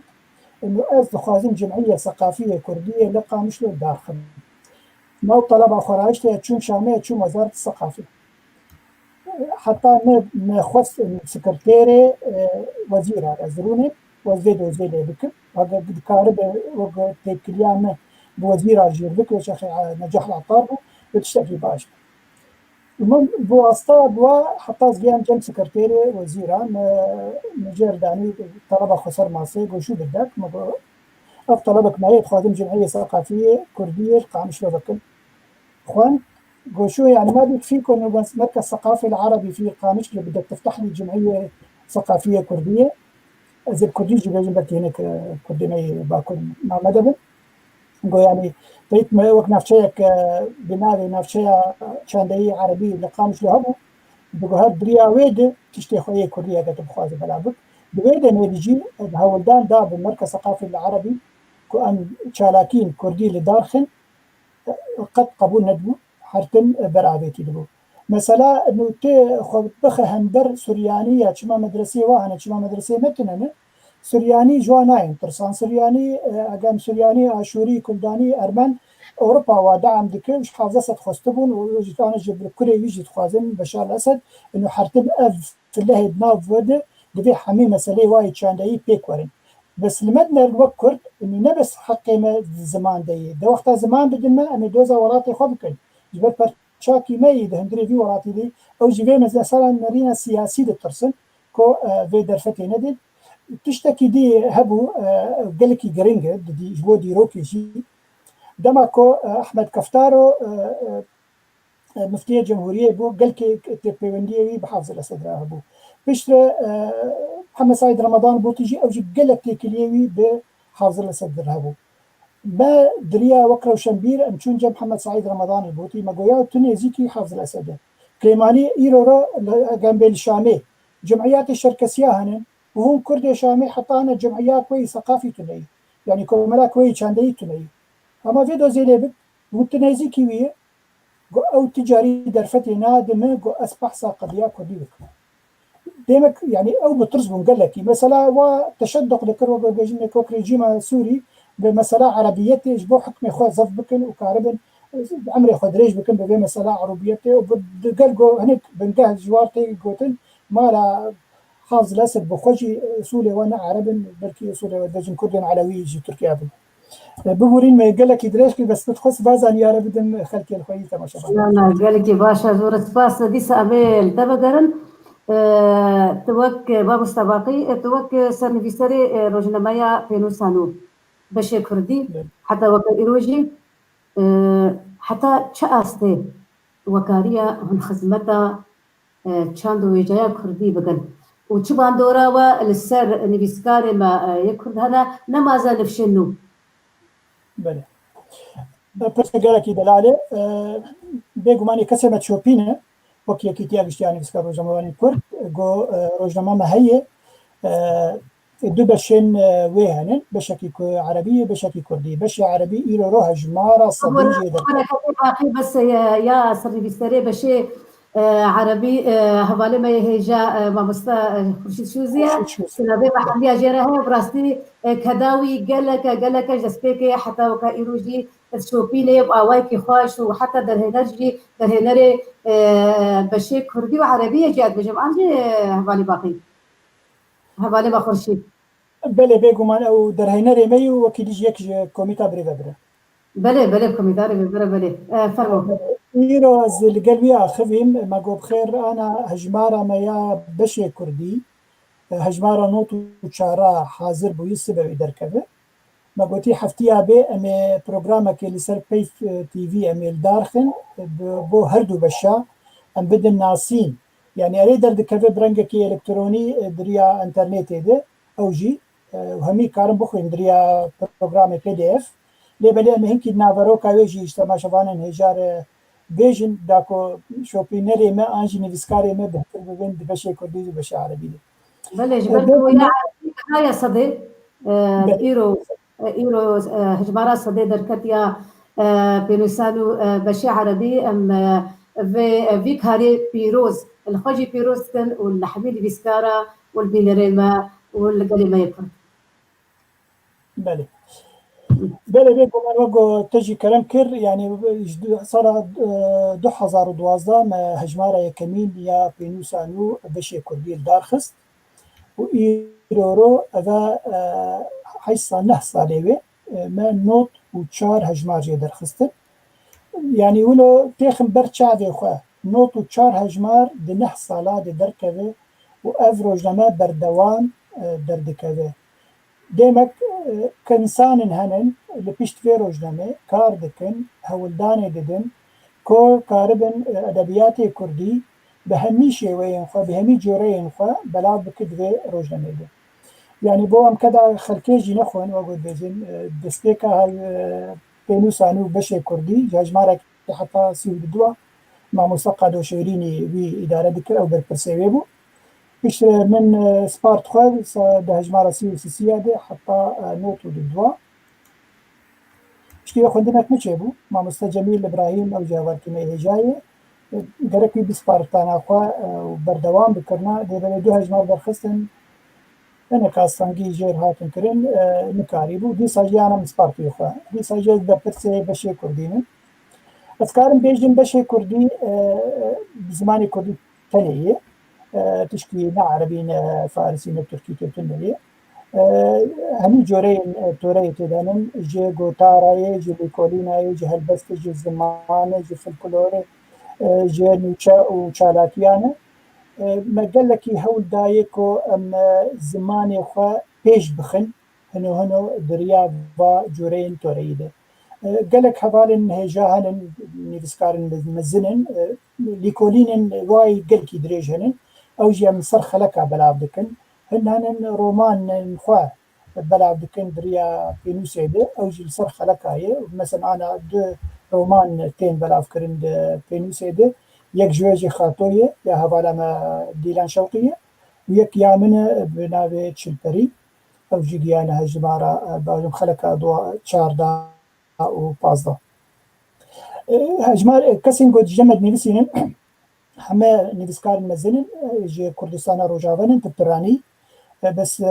انه خوازم جمعيه ثقافيه كرديه لقى مش له داخل ما طلبه خراجته تشوم شاميه تشوم وزاره الثقافه حتى ما خص السكرتيري وزير ازروني وزيد وزيد بك هذا كارب وقت كليان بوزير اجير بك وشيخ نجاح العطار بتشتكي باش المهم بواسطه بوا حتى زيان جم سكرتيري وزيران مجر داني طلبه خسر ماسي وشو بدك طلبك معي خادم جمعيه ثقافيه كرديه قامش لبكن اخوان شو يعني ما بيكفيكم بس مركز ثقافي العربي في قامش اللي بدك تفتح لي جمعيه ثقافيه كرديه اذا كردي جيب لك هناك كردي باكل مع مدبه يعني بيت ما وقت نافشيك بنادي نافشيا شاندي عربي اللي قامش لهبو بقول هاد بريا ويد تشتي خويه كرديه كتب خوازي بلابك بويد ما بيجي هولدان داب المركز الثقافي العربي كأن شالاكين كردي لدارخن قد قبول ندبو حرتن برابيتي دبو مثلا انه تي خو بخه هندر سوريانيه تشما مدرسه واهنه تشما مدرسه متننه سورياني جواناين ترسان سورياني اقام سورياني اشوري كلداني ارمن اوروبا ودعم دكش حافظه ست خستبون وجيتان جبر كوري يجي تخازن بشار الاسد انه حرتن اف في الله دناف ود دبي حمي مساله واي تشاندي بيكورن بس لمدنا الوقت كرد انه نبس حقي ما زمان ده وقت زمان بدنا ان دوزا وراتي خبكن جبر شاكي ما يدهندري في وراتي دي او جيبي مثلا مرينا سياسي دترسن كو في درفتي ندد تشتكي دي هبو قالكي جرينجر دي جبو دي روكي شي دماكو احمد كفتارو مفتي الجمهوريه بو قالكي تبيوندي بحافظ الاسد هبو بشر محمد سعيد رمضان بو تيجي او جي قالك كليوي بحافظ الاسد هبو ما دريا وكرو شمبير ام تشونجا محمد سعيد رمضان البوتي ما قويا تونيزيكي حافظ الاسد كليماني ايرورا جنب الشامي جمعيات الشركسيه هن وهم كرد شامي حتى أنا جمعيات كوي ثقافي تني يعني كملا كوي شاندي تني أما في دوزي لبك متنازي كويه أو تجاري درفتي نادم جو أصبح ساقبيا كبيرك ديمك يعني أو بترز بنقلكي مثلا وتشدق ذكر وجينا كوك رجيم سوري بمسألة عربيتي جبو حكم إخوة زف بكن وكاربن عمري خدريج بكن بفي مسألة عربيتي وبدقل جو هناك بنجهز جوارتي جوتن ما لا حافظ الاسد بخوجي سوري وانا عربن بركي سوري ودجن كردن علوي يجي تركيا بورين ما يقول لك يدريش بس بتخص بازان يا رب بدن خلكي الخوي تماشى لا قال لك باشا زور سباس دي سامل دبدرن توك باب استباقي توك سنفيسري روجنمايا بينوسانو بشي كردي حتى وك إيروجي حتى تشاستي وكاريا هن خدمتا چاندو وجايا كردي بقن وشبان دورا والسر نفسكاري ما يكرد هذا نمازا نفشنو بله بس قال لك دلاله بيجو ماني كسمت شوبينه وكي كيتيا بشتي يعني بسكار روجنامه كرد جو روجنامه ما هي دو بشين ويهنن بشكي عربية بشكي كردي بشي عربي إلى روح جمارة صدي جيدر أنا باقي بس يا سري بيستري بشي عربي هوالي ما هيجا ما مستا خورشيد شوزيا سنابي محلية جيرها براستي كداوي قالك جسبيكي حتى وكا إيروجي تشوبيني وآوايكي خواش وحتى درهنرجي درهنري بشي كردي وعربية جاد بجم أنجي هوالي باقي هوالي ما خورشيد بله بيجو مان أو درهنري ميو وكيديج يك كوميتا بريفا برا بله كوميداري بله فرمو إيرو از القلبي أخذهم ما قو بخير أنا هجمارة ما يا بشي كردي هجمارة نوت وشارع حاضر بو يسبب دركبه ما قوتي حفتي أبي أمي برنامج اللي صار بيف تي في أمي الدارخن بو هردو بشا أم بدن ناسين يعني أريد دركبه برنجكي إلكتروني دريا إنترنت ده أو جي وهمي كارم بخوين دريا برنامج PDF لبلي أمي هنكي نافرو كاويجي اجتماع شبانن هجار بيجن داكو شوبينري ما أنجي نفسكاري ما بهتر ببين بشي كردي وبشي عربي بله جبركو يا عربي يا صدي إيرو هجمارة صدي دركتيا بنوسانو بشي عربي أم في كاري بيروز الخوجي بيروز كان والحميد بيسكارا والبينريما والقليما يكون بله بيجو من وقو تجي كلام كر يعني صار 2012 ما هجمارة يا كمين يا بينوسانو بشي كردي الدارخست وإيرورو أذا حيث نحصى ليوي ما نوت وشار هجمار جي درخستن يعني ولو تيخم برشا ذي خواه نوت وشار هجمار دي نحصى لا دي دركذي وأفروج لما بردوان دردكذي ديمك كإنسان هنن اللي بيشت في روجنامه كار دكن هولداني ددن كو كاربن أدبياتي كردي بهمي شيوين خو بهمي جورين خو بلا بكدوي روجنامه ده يعني بو ام كدا خلكيجي نخون وقود بيجن دستيكا هاي بينوسانو بشي كردي جاجمارك حتى سيو بدوا مع مسقد وشيريني بي إدارة دكر أو بربرسيويبو إيش من سبارت خوال ده هجمارة سيو سيسيادة حتى نوتو ددوا إيش كي خندنا كمشيبو مع مستجميل إبراهيم أو جاوار كمية جاية قرقي بسبارتانا خوا وبردوام بكرنا ده بلدو هجمار برخصن أنا كاستانجي جير هاتن كرين نكاريبو دي ساجي أنا مسبارتي خوا دي ساجي دبرسي بشي كردين أفكارم بيجن بشي كردي بزماني كردي تنية تشكي نا عربي نا فارسي نا تركي تنية همي جورين توري تدانن جي غوتاراي جي ليكوليناي جي هلبست جي زمان جي فلكلوري جي نوچا وچالاكيانه ما قال لك هول دايكو ام زماني خو بيش بخن هنو دريا با جورين توريده قال لك حوالن هجاهن نيفسكارن مزنن ليكولينن واي قال كي دريجهن او جي مصر خلقا بلابدكن هنن رومان خو بلابدكن دريا بينوسيده او جي مصر خلقايه مثلا انا دو رومان تين بلافكرن بينوسيده يك جوجي خاطوية يا هوالا ما ديلان شوقية ويك يامنة بناوي تشلبري أو جيجيانا هجمارة باجم خلقا دوا 4 و 15 هجمار كسين قد جمد نيفسينن هما نيفسكار مزنن جي كردستان روجاونن تبتراني بس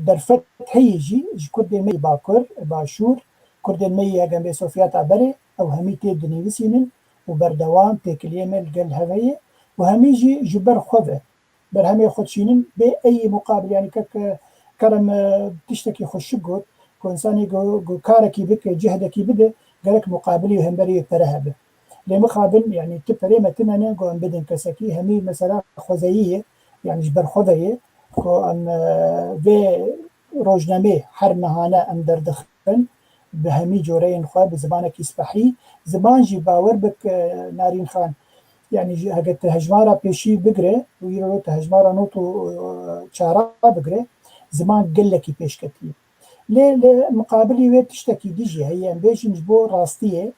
درفت هيجي جي كرد المي باكر باشور كرد المي جنب صوفيات عبري أو همي تيد نيفسينن وبردوام تكليمة القل هذية وهميجي جبر خوذة برهمي خدشينن بأي مقابل يعني كرم تشتكي خشقوت كونساني جو كاركي بك جهدكي بده قالك مقابلي وهمبري فرهبه لمقابل يعني تبري متنا جو بدن كسكي همي مثلا خوذية يعني جبر خوذية كو ام في روجنامي حرمهانا ام دردخن بهمي جورين خوا بزمانك يسبحي زمان جي باور بك نارين خان يعني هقت هجمارة بيشي بقري ويرو هجمارة نوتو شارع بقري زمان قلكي بيش كتير ليه مقابلي ويت تشتكي ديجي هي بيش نجبو راستية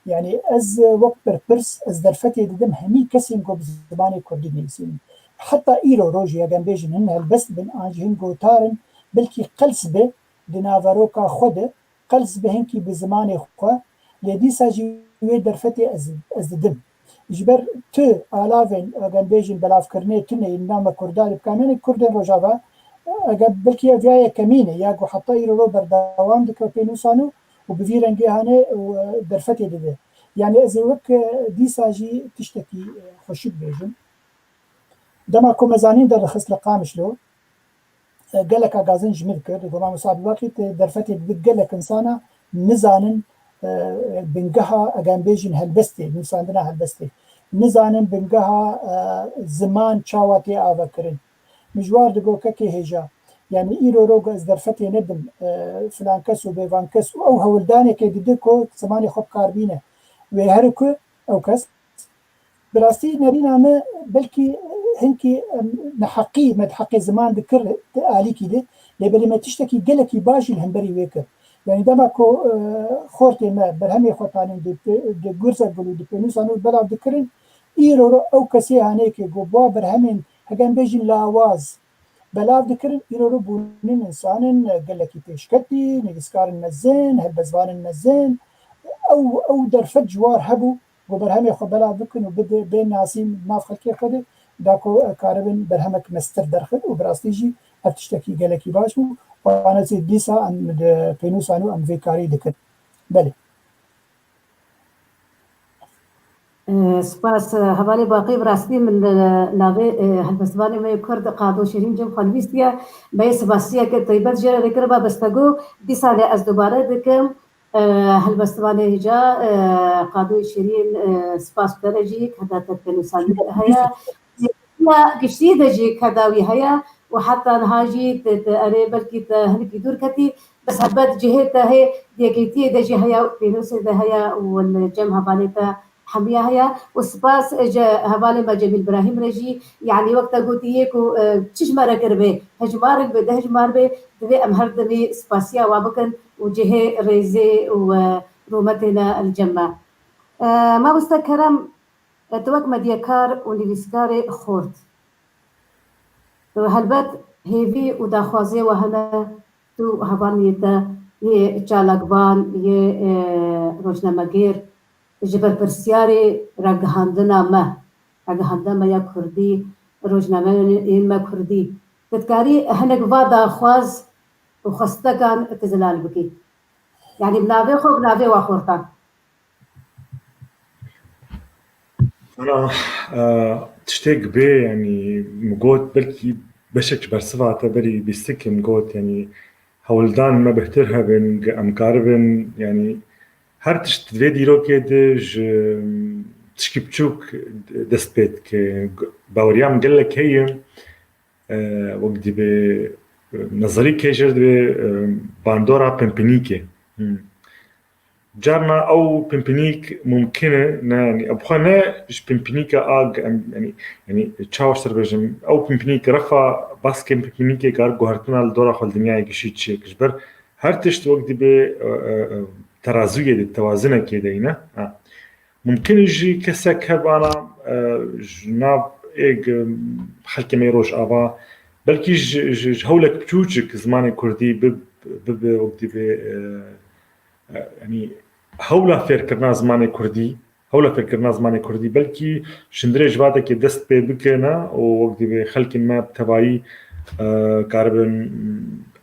يعني از وقت بربرس از درفتي دم همي كسين قو بزماني كردي نيسين حتى إيرو روجي هقن بيجن هن هالبس بن آنجهن قوتارن بلکی قلس به دناوروکا خود قلس به هنکی به زمان خو لیدی ساجی وی درفتی از دم جبر تو علاوه اگر بیجن بلاف کرنه تو نه نام کردال بکامنه کردن رجاوا اگر بلکی اویای کمینه یا گو حتی ایرو بردوام دکو پینوسانو و بویرنگی هانه و درفتی دده يعني إذا وك دي ساجي تشتكي خشب بيجن دما كو مزانين در خص لقامش له قالك اغازن جميل كر وما مصاب وقت درفتي قالك انسانا نزانن بنقها اغان بيجن هلبستي نساندنا هلبستي نزانن بنقها زمان شاواتي افكرن مجوار دقو ككي هجا يعني ايرو روغ از درفتي ندم فلان كس وبيفان كس او هولداني كي ديكو زماني خب كاربينه وهركو او كس براستی نرینامه بلکی هنکی نحقی مدحقی زمان دکر علی کیده لبلی ما تشتکی گلکی باشی الهنبری ویکر یعنی دما کو خورتی ما برهمی خوتانین د گرزه بلو د پنوسانو بلا دکرین ایرو او کسی هانه که گوبا برهمین هگن بیجین لاواز بلا دکرین ایرو بونین انسانن گلکی پیشکتی نگسکارن مزین هلبزوانن مزین او درفت جوار هبو وبرهمي خو بلا بكن وبد بين ناسين ناف خلكي خده داكو كاربن برهمك مستر درخد وبراستيجي افتشتكي قالكي باشو وانا زي ديسا ان بينوسانو ان فيكاري دكت بله سپاس حوالی باقی براستی من ناوی هلبستوانی ما کرد قادو شیرین جم خالویستیا به سپاسیا که طیبت جره ذکر با بستگو دی سال از دوباره دکم هلبستوانی جا قادو شیرین سپاس درجی کدا تپنوسانی هيا قشتي دجي كداوي هيا وحتى نهاجي أنا بلكي هنكي دور كتي بس هبت جهتها هي ديكيتي دجي هيا بينوس ده هيا والجم هباليتا حمية هيا وسباس هبالي ما جميل إبراهيم رجي يعني وقت قلت يكو تشمر قربه هجمار بده هجمار به ده أمهر دني سباسيا وابكن وجهه ريزي ورومتنا الجمع ما بستكرم توك مديكار ونيفيسكاري خورد هلبت هيفي وداخوازي وهنا تو هبانيتا يه چالاقبان يه روشنامگير جبر برسياري رقهاندنا ما يا كردي روشنامه ما كردي تذكاري هنك وادا خواز وخستكان اتزلال بكي يعني بنافي خو بنافي واخورتان أنا تشتاق بي يعني مقوت بلكي بشك برسفة بري بيستكي مقوت يعني هولدان ما بهترها بين أمكاربن يعني هر تشت فيدي رو كدج تشكي بتشوك دست بيت كي باوريام قال لك هي وقت دي بنظري كيجر دي باندورا بمبنيكي جارنا او بمبنيك ممكنه يعني ابخنا بمبنيك اج يعني تشاور سربجم او بمبنيك رفا بس كم بمبنيك كار غهرتنا الدورة خل الدنيا يجي شيء كجبر هر تشت وقت ب ترازويه التوازن كده ممكن يجي كسك هبانا جناب ايج خلك ما يروش ابا بلكي هولك بتوجك زمان كردي ب وقت ب يعني هولا فكرنا زماني كردي بلكي شندري جواتا كي دست بي بكنا ووقت بخلق ما بتبعي كاربن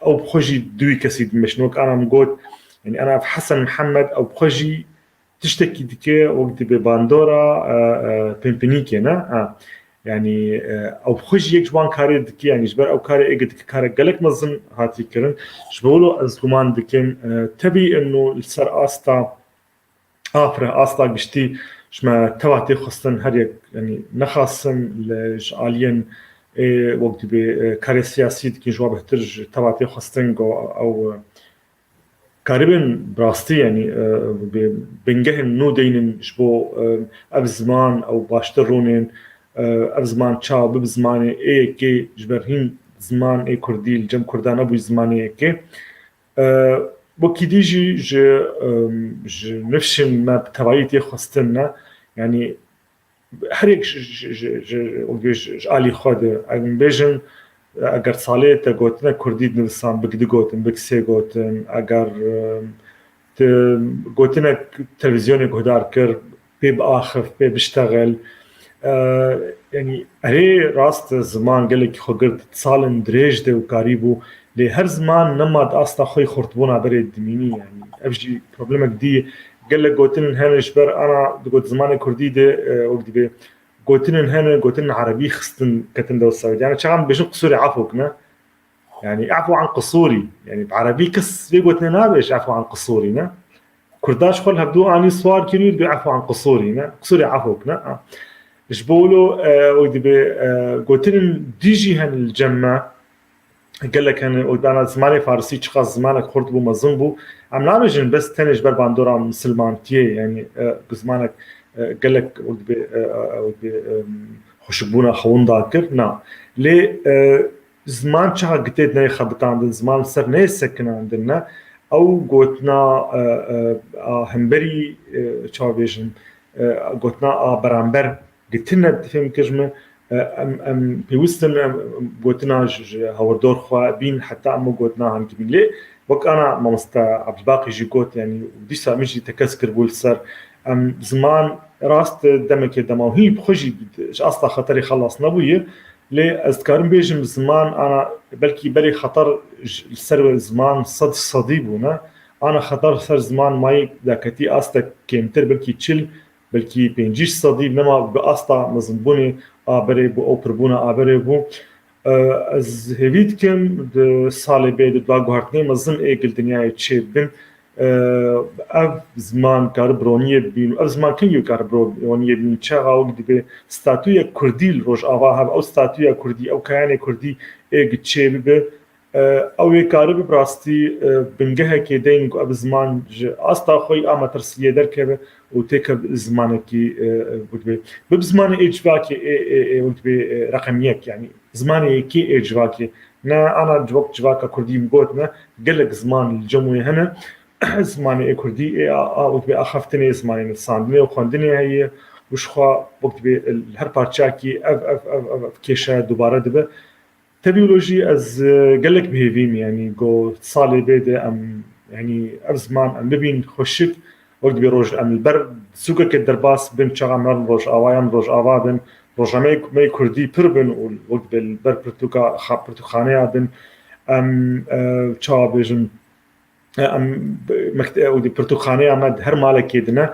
او بخوجي دوي كسيد مشنوك انا مقول يعني انا في حسن محمد او بخوجي تشتكي ديكي وقت بباندورا بيمبنيكي نا يعني او بخوجي يك جوان كاري ديكي يعني جبر او كاري ايجد كاري قالك نظن هاتي كرن جبولو از كمان ديكين تبي انه السر استا افره استا قشتي شما تواتي خصن هر يعني نخاصن لجالين وقت بكاري سياسي ديكي جوا بهترج تواتي خصن او قريبا براستي يعني بنجهن نو دينن شبو ابزمان او باشترونين ابزمان تشاو بزماني كي جبرهين زمان كردي الجم كردان ابو زماني كي وكي ديجي ج نفشن ما بتبعيتي خستنا يعني هريك ج علي خود بيجن اگر ساله تا گوتن کردی نویسان بگدی گوتن بکسی گوتن اگر گوتن تلفزیون گهدار کر بيب آخف بيب اشتغل يعني هي راست زمان قال لك خقرت اتصال دريج ده وقريبه لهر زمان نمد اصلا خوي خرطبونا بريد دميني يعني ابجي بروبلمك دي قال لك قوتن هنا جبر انا قلت زمان كردي ده وقت بي قوتن هنا قوتن عربي خستن كتن دو السعودية يعني شغام بيجن قصوري عفوكنا يعني اعفو عن قصوري يعني بعربي كس بيقوتن نابش اعفو عن قصوري كرداش خل هبدو اني صوار كيلو بيعفو عن قصوري قصوري عفوكنا جبولو ودي قوتن ديجي هن الجمع قال لك انا زماني فارسي تشخص زمانك خرط بو مزنبو عم نعمل بس تنج بربان دورا مسلمان تيه يعني زمانك قال لك ودي خشبونا خون ذاكر نا لي زمان شها قتيت ناي خبط عند زمان سر ناي سكن عندنا او قوتنا همبري تشافيجن قوتنا برامبر قتلنا تفهم كجمه ام بيوستن قوتنا هوردور خوا بين حتى ام قوتنا عن كبين ليه وك انا ما مستا عبد الباقي جي قوت يعني وديسا مشي تكسكر بولسر ام زمان راست دمك دمو هي بخجي اصلا خطر يخلص نبويه ليه اذكرن بيجم زمان انا بلكي بلي خطر السر زمان صد صديبونا انا خطر سر زمان ماي داكتي اصلا كيمتر بلكي تشل بلكي بينجيش صديب نما بأسطا مزنبوني آبريبو أو بربونا آبريبو از هفيد كم سالي بيد دواغو هرتني مزن ايقل دنياي تشي بن اف زمان كاربرونيه بين اف زمان كيو كاربرونيه بين چاغا وقت بي ستاتويا كردي الروج آواها او ستاتويا كردي او كياني كردي ايقل تشي بي او يكارب براستي بنجها كيدين اب زمان استا خوي اما ترسيه دركبه وتك زمانكي بودبي بزمان اجواكي ودبي رقميك يعني زماني كي اجواكي نا انا جواكا كردي مقوتنا قال لك زمان الجموي هنا زماني كردي ودبي اخفتني زماني نصاندني وخوندني هي وشخوا وقت بي هر بارتشاكي اف كيشا دوباره دبه تبيولوجي از قال لك بهيفيم يعني جو صالي بيده ام يعني ازمان ام ببين خشك وقت بيروج ام البر سوكا كدرباس بن شغام روج اوايام روج اوابن روج ماي كردي بربن وقت بالبر برتوكا برتوخانيا بن ام تشابجن ام ودي برتوخانيا مد هر مالك يدنا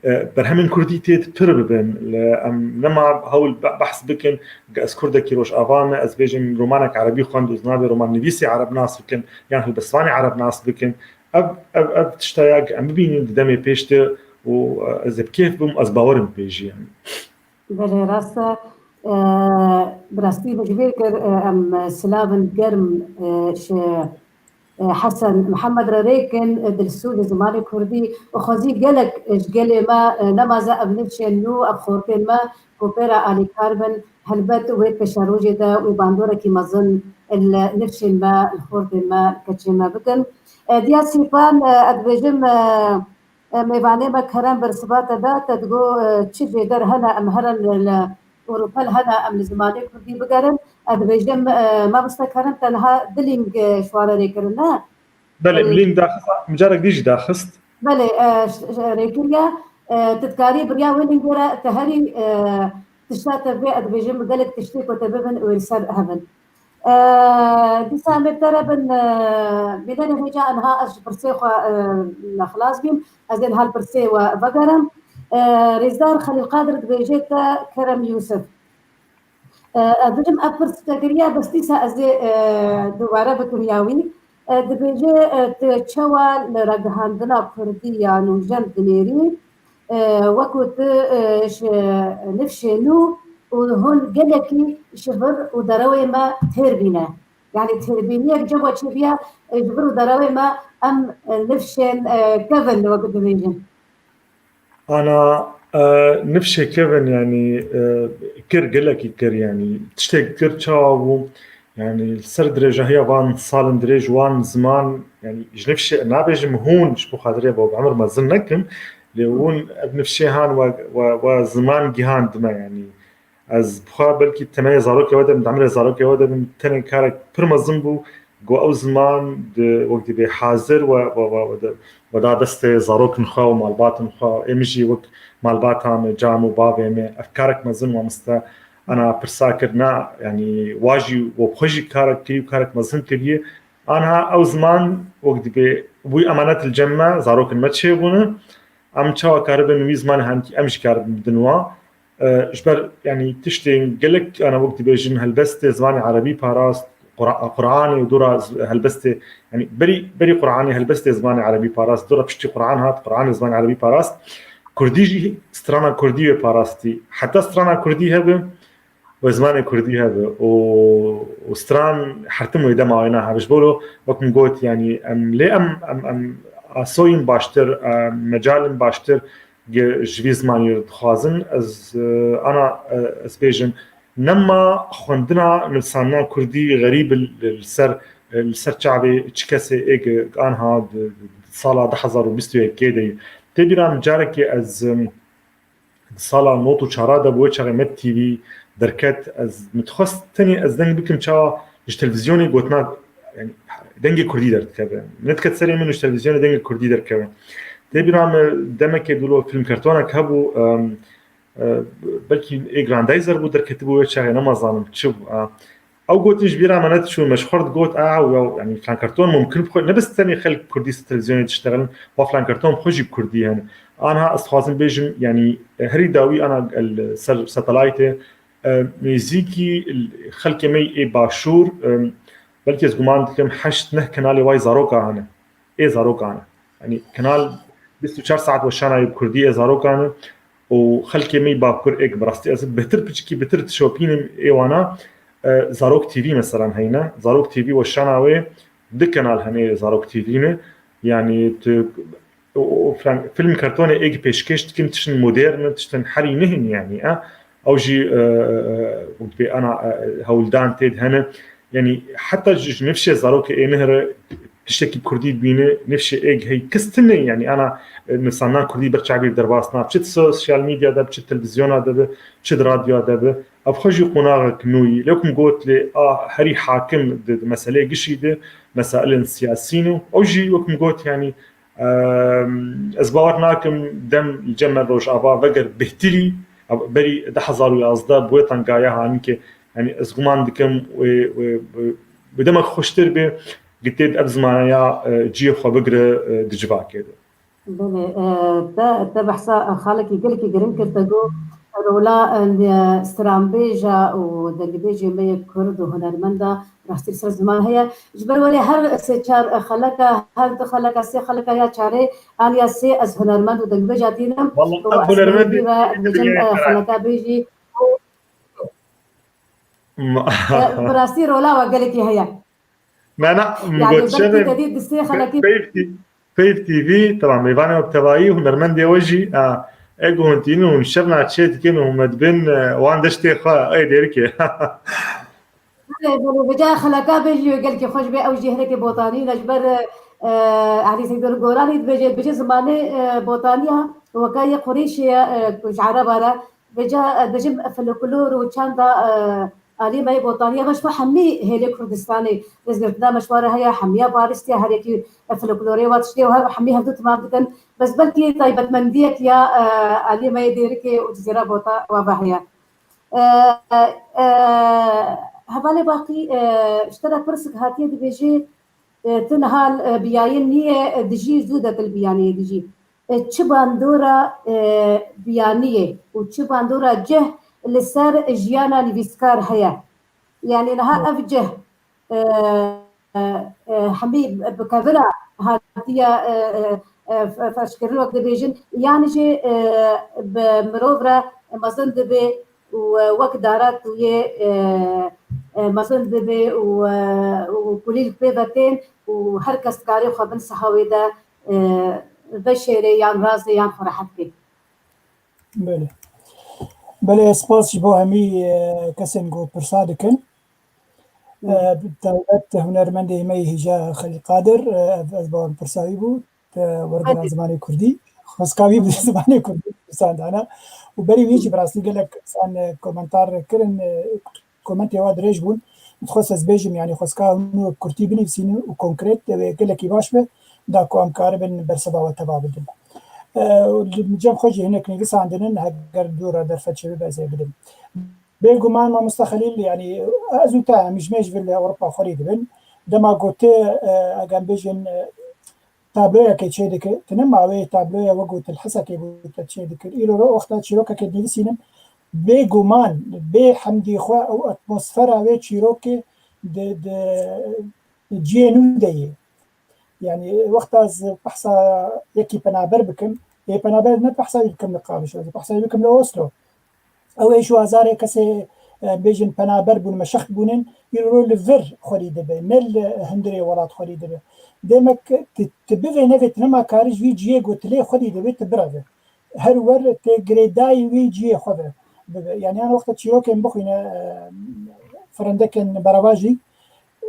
برهمن كردي تيت تربن ام نما هول بحث بكن از كردا كيروش افانا از بيجن رومانك عربي خوند وزنابي رومان نفيسي عرب ناس بكن يعني البسواني عرب ناس بكن اب تشتاق ام ببين دمي بيشته واذا كيف بم از باورم بيجي يعني بله راسته براستي بجبير ام سلافن جرم حسن محمد ريكن دلسوق زماني كردي وخزي قالك قال ما نمازا ابنتش نو ابخورتين ما كوبيرا الي كاربن هلبت ويت بشاروجي دا وباندورا كي مازن النفشن ما الخورتين ما كتشين ما بكن ديا سيبان ادبجم ميباني ما كرم برسبات دا تدقو تشجي در هنا ام هرن اوروبا هنا ام زماني كردي بقرن ادبجم ما بستكرن تنها دلينج شوارا ريكرنا بله بلين داخل مجرد ديجي داخست بله ريكريا تذكاري بريا وين غورا تهري تشتات في ادبجم قالك تشتيك وتببن ويرسل هبن دي سامر تربن بدنا هجا انها اش برسيخه خلاص بيم ازين هالبرسي وبقرم رزدار خليل قادر دبيجيتا كرم يوسف بجم أفرس تقريبا بس تيسا أزي دوباره بكرياوي دبيجي تشوا لرجهاندنا كردية نوجن دنيري وكنت نفشنو وهون قلكي شبر ودروي ما تهربينا يعني تهربينية جوا شبيا شبر ودروي ما أم نفشن كفن وقت دبيجي أنا نفشي كيفن يعني كر قلك كر يعني تشتاق كر تشاو يعني السر درجة هي وان صالن درج وان زمان يعني نفشي نابج مهون شبو خاطري ابو عمر ما زنكم لون بنفشي هان وزمان جهان دما يعني از بخوا بلکی تمای زاروک یواده من دعمل زاروک یواده من تنین کارک پر مزن بو گو او زمان وقتی به حاضر و دا دست زاروک نخوا و مالبات نخوا امجی وقت مالبات هم جام و باوی می افکارک مزن و مستا أنا برساكرنا يعني واجي وبخجي كارك كري وكارك مزن كريه أنا أو زمان وقت بوي أمانات الجمع زاروك المتشي بونه أم تشوا كاربن وي زمان هانتي أمش كاربن بدنوا إجبر يعني تشتين قلك أنا وقت بيجن هالبستة زماني عربي باراست قرآني ودورا هالبستة يعني بري قرآني هالبستة زماني عربي باراست دورا بشتي قرآن هات قرآني زماني عربي باراست كرديجي سترانا كردية باراستي حتى سترانا كردي هبه وزمان كردي هذا وستران حرتمو يدم عيناها باش بقولوا وقت قلت يعني ليه ام اسوين باشتر مجال باشتر جوي زمان خازن از انا اسبيجن نما خوندنا نفسنا كردي غريب السر شعبي تشكسي ايج انها صاله 2020 كده تبيران جارك از صاله نوتو چارada بو چغه مت تي في دركات از متخصص تاني از دنگ بكم شا مش تلفزيوني قوتنا يعني دنگ كردي درت كذا نتكت سري منه تلفزيوني دنگ كردي درت كذا تبي نعمل دمك دولو فيلم كرتونة كابو بلكي إيجراندايزر بو دركت بو شغله نما ظالم تشوف او قلت جبيرة منات شو مشهور قلت يعني فلان كرتون ممكن بخو نبس تاني خلق كردي تلفزيوني تشتغل وفلان كرتون بخوجي بكردي هنا انا استخازن بيجن يعني هري داوي انا الساتلايت ميزيكي خلق مي اي باشور بلكي از قمان دكم حشت نه كنالي واي زاروكا هنا اي زاروكا هنا يعني كنال 24 ساعة وشانا بكردي زاروكا هنا وخلق مي باكر ايك براستي از بهتر بچكي بهتر تشوبين ايوانا زاروك تي في مثلا هنا زاروك تي في وشاناوي دكنال هنا زاروك تي في يعني فيلم كرتوني ايج بيشكش تكم تشن مودرن تشن حري نهن يعني او جي انا هولدان تيد هنا يعني حتى نفسي زاروك اي نهر تشتكي بكردي بينه نفسي ايج هي كستني يعني انا مثلا كردي برشعبي بدرباسنا بشت سوشيال ميديا ده بشت تلفزيون ده بشت راديو ده ابخجي قناغك نوي لكم قلت لي هري حاكم مسألة قشيدة مسائل سياسية او جي وكم قلت يعني ازبارناكم دم الجمل روش ابا وقر بهتلي بري 2011 بويتان قاياها انك يعني ازغمان دكم ودمك خوشتر به قلت ابزمانيا جي خو بقرا دجبا كده بله ده بحثا خالك يقولك يقرن كرتقو رولا سترامبيجا ودقبيجي مي كرد وهنرمندا راح تصير زمان هي جبر ولي هر سيشار خلقه هر دخلك سي خلقه يا شاري ان يا سي از هنرمند ودقبيجا دينم والله هنرمند خلقه بيجي براسي رولا وقالك هي ما يعني بلكي جديد دستي خلقي فيف تي في طبعا ميفاني وبتواي هنرمند يا وجي ايجو هنتينو ونشرنا تشيت كينو مدبن وان دشتي خا اي ديركي بجا خلقا بيجي وقال كي خوش بي اوجي هيك بوطاني نجبر علي سيدور غوراني بيجي زمانه بوطانيا وكاي قريشي شعره برا بجا دجم فلكلور وشاندا علي ماي بوطانيا مش حمي هيك كردستاني بس قلنا مشوار هي حميه بارستيا هريك فلكلوري واتشتي وها حمي هدو تمام بس بلكي طيبه منديك يا علي ماي ديرك وجزيره بوطا وباهيه هبالي باقي اشترى كرسك هاتيه دبيجي تنهال بياين نية دجي زودة البيانية دجي تشباندورا بيانية وتشباندورا جه اللي صار جيانا لفيسكار هيا يعني لها أفجه حبيب بكذرة هاتيه فاشكر لك دبيجن يعني جي بمروفرا مازن دبي ووقت دارات ويا مثلا دبي وكليل بيضتين وهركس كاري خبن صحاويدا بشري يعني رازي يعني فرحتك بله اسپاس بو همی کسین گو پرسادکن بالتالت هنرمندی می هجا خلی قادر از با پرسایی بود ورد زمانی کردی خۆسکاوی زمانی کوردی ساندانە و بەری ویجی بڕاستی گەلک سان کۆمنتارکردن کۆمنتێوا درێژ بوون خۆست ez bêjim yani xwestka hûn kurtî binivîsînin û konkrêt divê gelekî baş be da ku em karibin berseba we teva bidin. Cem xwe jî hinek nivîsan dinin heger dûra derfet çêbî bezê bidin. Bêguman Mamoste Xelîl yani ez û te hemîjmê ji vê Ewropa xwerî dibin. Dema gotê egem bêjin tabloyekê çê dikir, tu ne mawê tabloya we gotil hesekê bû te çê dikir. Îro wexta çîrokekê dinivîsînim bêguman bê hemdî xwe ew atmosfera wê çîrokê di ciyê nû de ye. Yani wexta ez behsa yekî penaber bikim, penaber ne behsa wî bikim li Qamişlo, behsa wî bikim li Oslo. Ew ê ji wazarê kesê bêjin penaber bûn meşex bûnin, îro li vir xwerî dibe, ne li hundirê welat xwerî dibe. Demek tu bivê nevê tu nema karî ji vî ciyê gotilê xwerî dibe tu bireve. Her wer tê girêdayî wî ciyê xwe be. Yani an wexta çîrokên bixwîne firindekên berava jî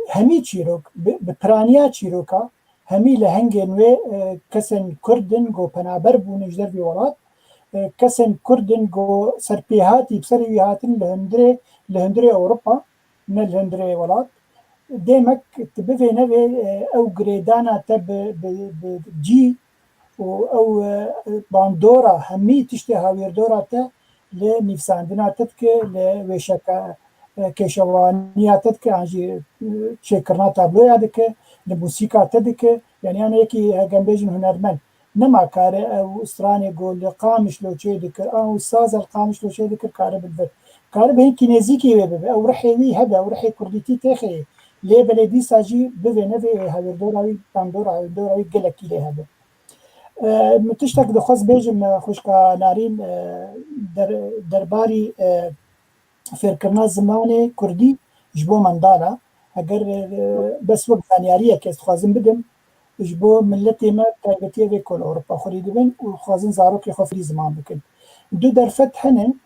hemî çîrok bi piraniya çîroka hemî li hengên wê kesên Kurdin got penaber bûne ji dervê welat, kesên Kurdin got serpêhatî bi serê wî hatin li hundirê Ewropa ne li hundirê welat. Demek tu bivê nevê ew girêdana te bi cî û ew bandora hemî tiştê hawêrdora te li nîvsandina te dike, li wêşeka kêşewaniya te dike, an jî çêkirina tabloya dike, li musîka te dike. Yani an yekî hegem bêjin hunermend nema kare ew stranê got li Qamişlo çê dikir, an saza li Qamişlo çê dikir kare bilvir. Kare bi hinkî nêzîkî wê bibe, ew rihê wî hebe, ew rihê kurdîtî têxê ye. Lê belê dîsa jî bivê nevê hewêrdora wî bandora hewêrdora wî gelekî lê hebe. Tiştek dixwaz bêjim xwişka Narîn derbarî fêrkirina zimanê Kurdî ji bo mendala heger bes wek zanyariyek ez dixwazim bidim ji bo milletê me taybetiyê vê kol Ewropa xwerî dibin û dixwazin zarokê xwe firî ziman bikin. Du derfet hinin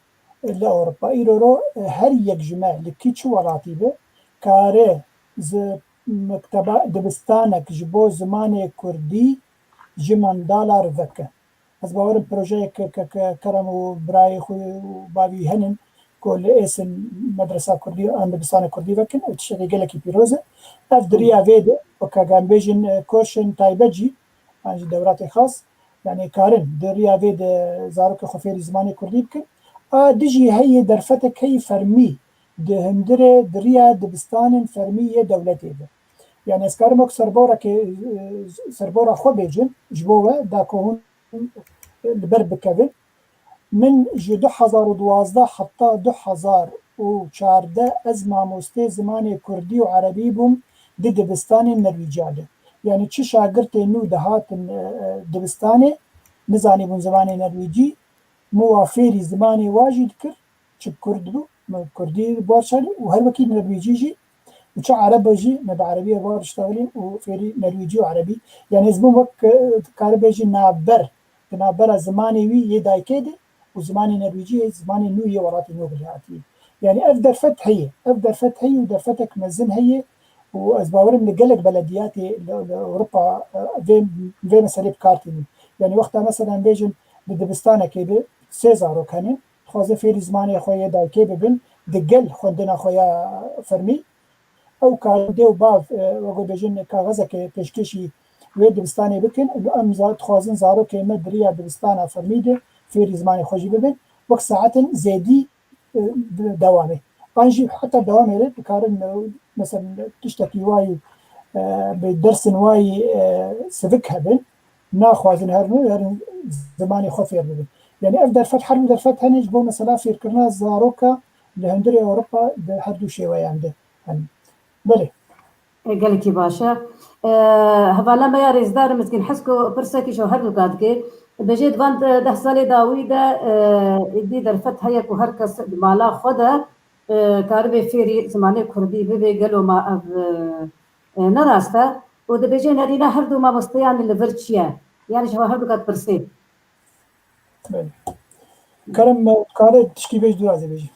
li Ewropa îro her yek ji me li kî çi welatî be kare ji mekteba dibistanek ji bo zimanê Kurdî ji mendala riveke. Ez bawerim projeyek kerem û birayê xwe û bavî hinin ku li êsên medresa Kurdî an dibistana Kurdî vekin ew tiştekî gelekî pîroz e. Ev diriya vê de wek hegem bêjin koşên taybet jî an jî dewratê xas yani karin diriya vê de zarokê xwe fêrî zimanê Kurdî bikin. A dijî heye derfetek heye fermî di hundirê diriya dibistanên fermî yê dewletê de. Yani ez karim wek serbora xwe bêjim ji bo we da ku hûn li ber bikevin. Min ji 2012 heta 2014 ez mamostê zimanê Kurdî û Erebî bûm di dibistanên Nerwîciya de. Yani çi şagirtên nû dihatin dibistanê nizanîbûn zimanê Nerwîcî min wa fêrî zimanê wa jî dikir çi Kurd bû Kurdî barçalî û her wekî Nerwîcî jî û çi Erebe jî me bi Erebiyê var diştexilîn û fêrî Nerwîcî û Erebî. Yani ez bûm wek dikaribêjî navber di navbera zimanê wî yê dayikê de û zimanê Nerwîcî yê zimanê nû yê welatê nû bilhatiye. Yani ev derfet heye, ev derfet heye û derfetek mezin heye û ez bawerim li gelek belediyatê li Ewropa vê meselê bi kar tînin. Yani wexta meselan bêjin li dibistanekê de 3 zarok henin, dixwazin fêrî zimanê xwe yê dayikê bibin, di gel xwendina xwe ya fermî ew karin dê û bav wek bêjin kaxezeke pêşkêşî wê dibistanê bikin em dixwazin zarokê me diriya dibistana fermî de fêrî zimanê xwe jî bibin wek saetin zêdî dewamê. An jî heta dewamê re dikarin mesela tiştekî wayî bi dersên wayî sivik hebin naxwazin her nû herin zimanê xwe fêr bibin. Yani ev derfet her du derfet hene ji bo mesela fêrkirina zaroka li hundirê Ewropa di her du şêweyan de henin. Belê. gelekî baş e. Hevala me ya rêzdarim ez hez ku pirsekî ji her du gadikê bêjê di van 10 salê dawî de êdî derfet heye ku her kes di mala xwe de karibê fêrî zimanê Kurdî bibe gelo ma ev nerast e û dibêjê herîna her du mamosteyan li vir çi ye yani ji her du gad pirsê. Kerem kare tişkî bêj du ez ê bêjim.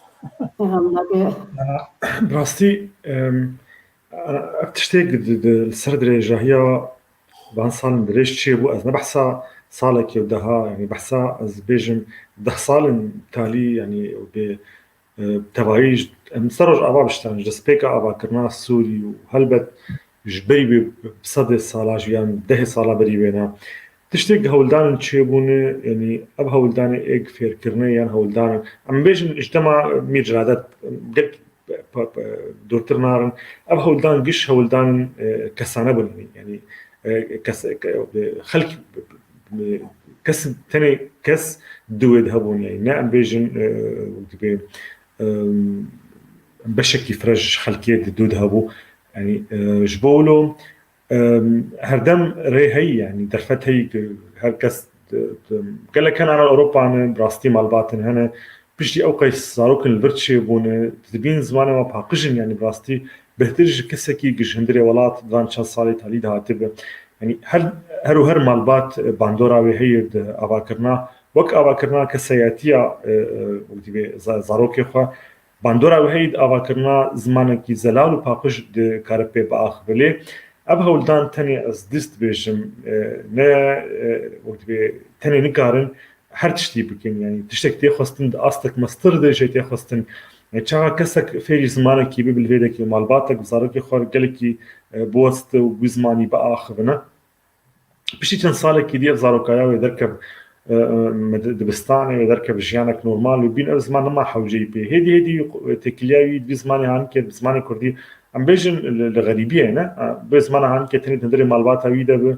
Rastî ev tiştê li ser dirêjahiya van salên dirêj çê bû ez ne behsa صالك ودها يعني بحسا از بيجم ده صال تالي يعني بتبعيج مصرج أبا بشتغل جسبيكا أبا كرنا السوري وهلبت جبري بصدى صالاج يعني ده صالا بريبنا تشتيق هولدان تشيبونه يعني أب هولدان إيج فير كرني يعني هولدان أم بيجن اجتماع مير جلادات قلت دورتر نارن أب هولدان قش هولدان كسانة بني يعني كس خلق كس تاني كس دويد هبون يعني نعم بيجن بشكي فرج خلقية دود هبو يعني جبولو هردم ري هي يعني درفت هي هركس قال لك كان على اوروبا انا براستي مال باطن هنا بيجي اوقي صاروك البرتشي بون تبين زمان ما بحقجن يعني براستي بهترج كسكي جندري ولات دان شان صالي تالي ده تبع يعني هر مالبات باندورا وهي اباكرنا وك اباكرنا كسياتيا ودي زاروكي خو باندورا وهي اباكرنا زمانك زلال وباقج د كاربي باخ بلي اب هولدان تاني از دست بيجم نا ودي تاني نقارن هر تشتي بكين يعني تشتك تاخستن اصلك مستر دي شي تاخستن يعني تشا كسك في زمانك كي بالفيدك مالباتك زاروكي خو قالكي بوست وبزماني باخ بشي تنصالك كي زاروكايا ويدركب دبستاني ويدركب جيانك نورمال وبين زمان ما حوجي بي هدي تكلياوي بزماني هانك بزماني كردي ام بيجن الغريبيه انا بزمان هانك تني تدري مالباتا ويدا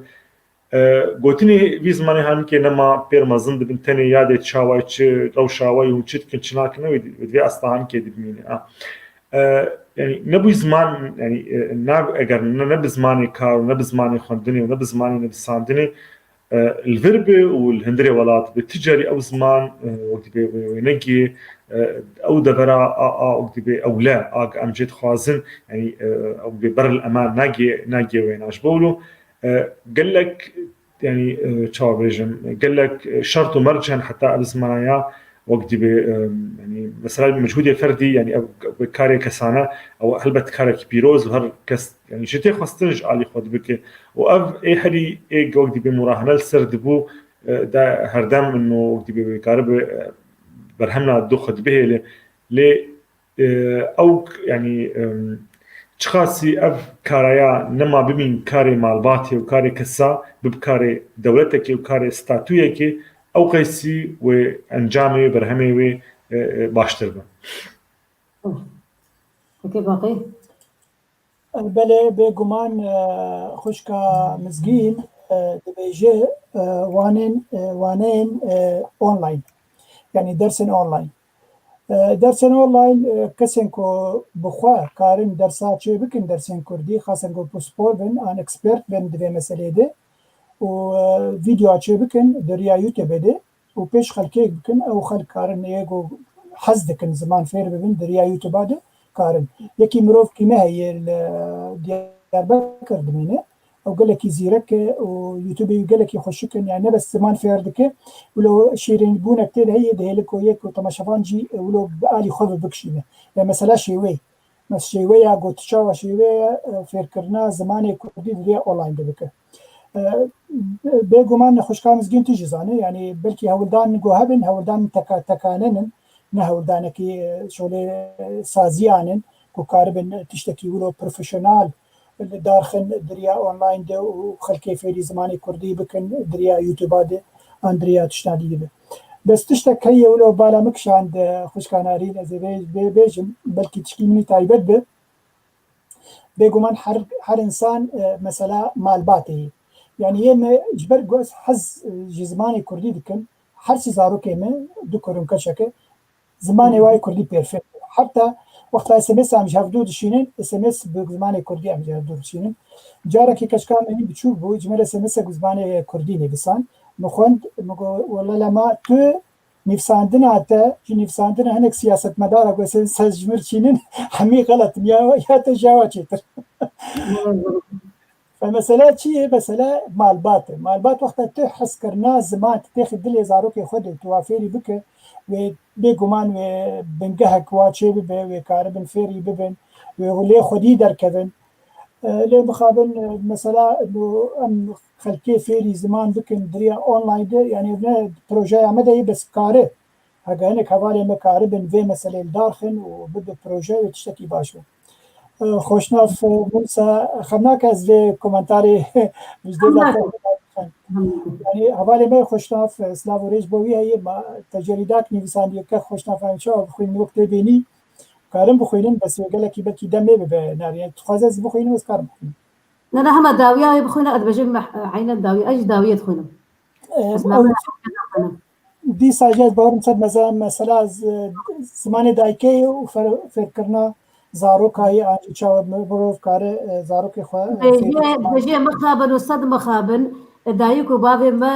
قوتني بزماني هانك نما بير مازند بنتني ياد تشاوي لو شاوي وتشت كنشناك ودي اصلا هانك دبميني يعني نبي زمان يعني اگر نبي زماني كار نبي زماني خندني ونبي زماني نبي ساندني الفربة والهندري ولات بالتجاري أو زمان وقت بينجي أو دبرة وقت بي أو لا أمجد خوازن يعني أو ببر الأمان ناجي وين أشبولو قال لك يعني شو بيجم قال لك شرط ومرجان حتى أبزمانيا وقت يعني مثلا مجهود الفردي يعني أو كاري كسانة أو هلبت كاري كبيروز وهر كس يعني شتى خستنج على خد بك وأف أي حدي أي وقت بمراهنة السرد بو ده هردم إنه وقت بكارب برهمنا الدخد به ل أو يعني شخصي أف كاريا نما بمين كاري مالباتي وكاري كسا ببكاري دولتك وكاري ستاتويك أو قيسي وأنجامي برهمي باشتر بن. كيف باقي؟ بله بگمان خوشکا مزگین دبیجه وانین اونلاین يعني درسن اونلاين درسن اونلاين كسن كو بخوا كارن درسات شي بكن درسن كردي خاصة كو بوسبور بن ان اكسبرت بن دبي مسألة دي و فيديو شي بكن دريا يوتيوب دي و بيش خلكي بكن او خل كارن يجو حزدكن زمان فير بن دريا يوتيوب دي كارن يكي مروف كيما هي ديار بكر دمينه او قال لك يزيرك ويوتيوب قال لك يخشكن يعني بس زمان في عردك ولو شيرين بونا كتير هي ده لك وياك وطماشفان جي ولو بقالي خوف بكشينه يعني مثلا شيوي مس شيوي قلت شاوا شيوي فكرنا زمان كردي دريا اونلاين دبك بيغمان خوشكان مزگين تيجي زانه يعني بلكي هولدان جو هبن هولدان تكانن نه هولدانكي شغل سازيانن وكاربن تشتكي ولو بروفيشنال دارخن دريا اونلاين ده وخلكي فيدي زماني كردي بكن دريا يوتيوب ده اندريا تشتادي به بس تشتك هي ولو بالا مكش عند خوشكاناري زي بيجم بلكي تشكي مني تايبت به بيقومان حر انسان مثلا مالباتي يعني يما جبر جوز حز جزماني كردي دكن حر سيزارو كيما دكرون كشكه زماني واي كردي بيرفكت حتى وقت اس ام اس هم جهدود شینن اس ام اس به زمان کردی هم جهدود شینن جاره کی کشکام منی بچوب بو جمله اس ام اس زمان کردی نویسان مخوند مگو والله لما تو نفساندن حتى نفساندن هناك سياسه مدار بس سجمر شینن همي غلط يا تجاوز فمسألة شيء مسألة مالبات وقت تحس كرنا زمان تاخذ دل زاروك ياخذ توافيري بك بيجومان بنجهك واتشي وكاربن فيري ببن ولي خدي دركبن ليه مخابن مثلا انه خلکی فێری زمان بکن دریا ئۆنلاین یعنی پرۆژەیە ئەمەدەی بەس کارێ هەگەهێنێک هەواڵێ مە کارە بن vê meselê داخن و بده پرۆژە و tiştekî baş be. Xoşnav Musa xem nake ez vê komentarê yani hevalê me xoşnav Slav û rêj bo wî heye tecerîdak nivîsandiyeke xoşnav çawa bixwînin wek tê bênî karin bixwînin bes gelekî belkî demê bibe nariye dixwaze ez bixwînim ez karim bixwînim. لا لا هم داوية بخونا قد بجمع عين الداوية أيش داوية تخونا dîsa jê ez bawerim ser mesela zimanê dayikê û fêrkirina zarokayê an jî çawa mirov kare zarokê xwe بجي مخابن وصد مخابن دايك وبابي ما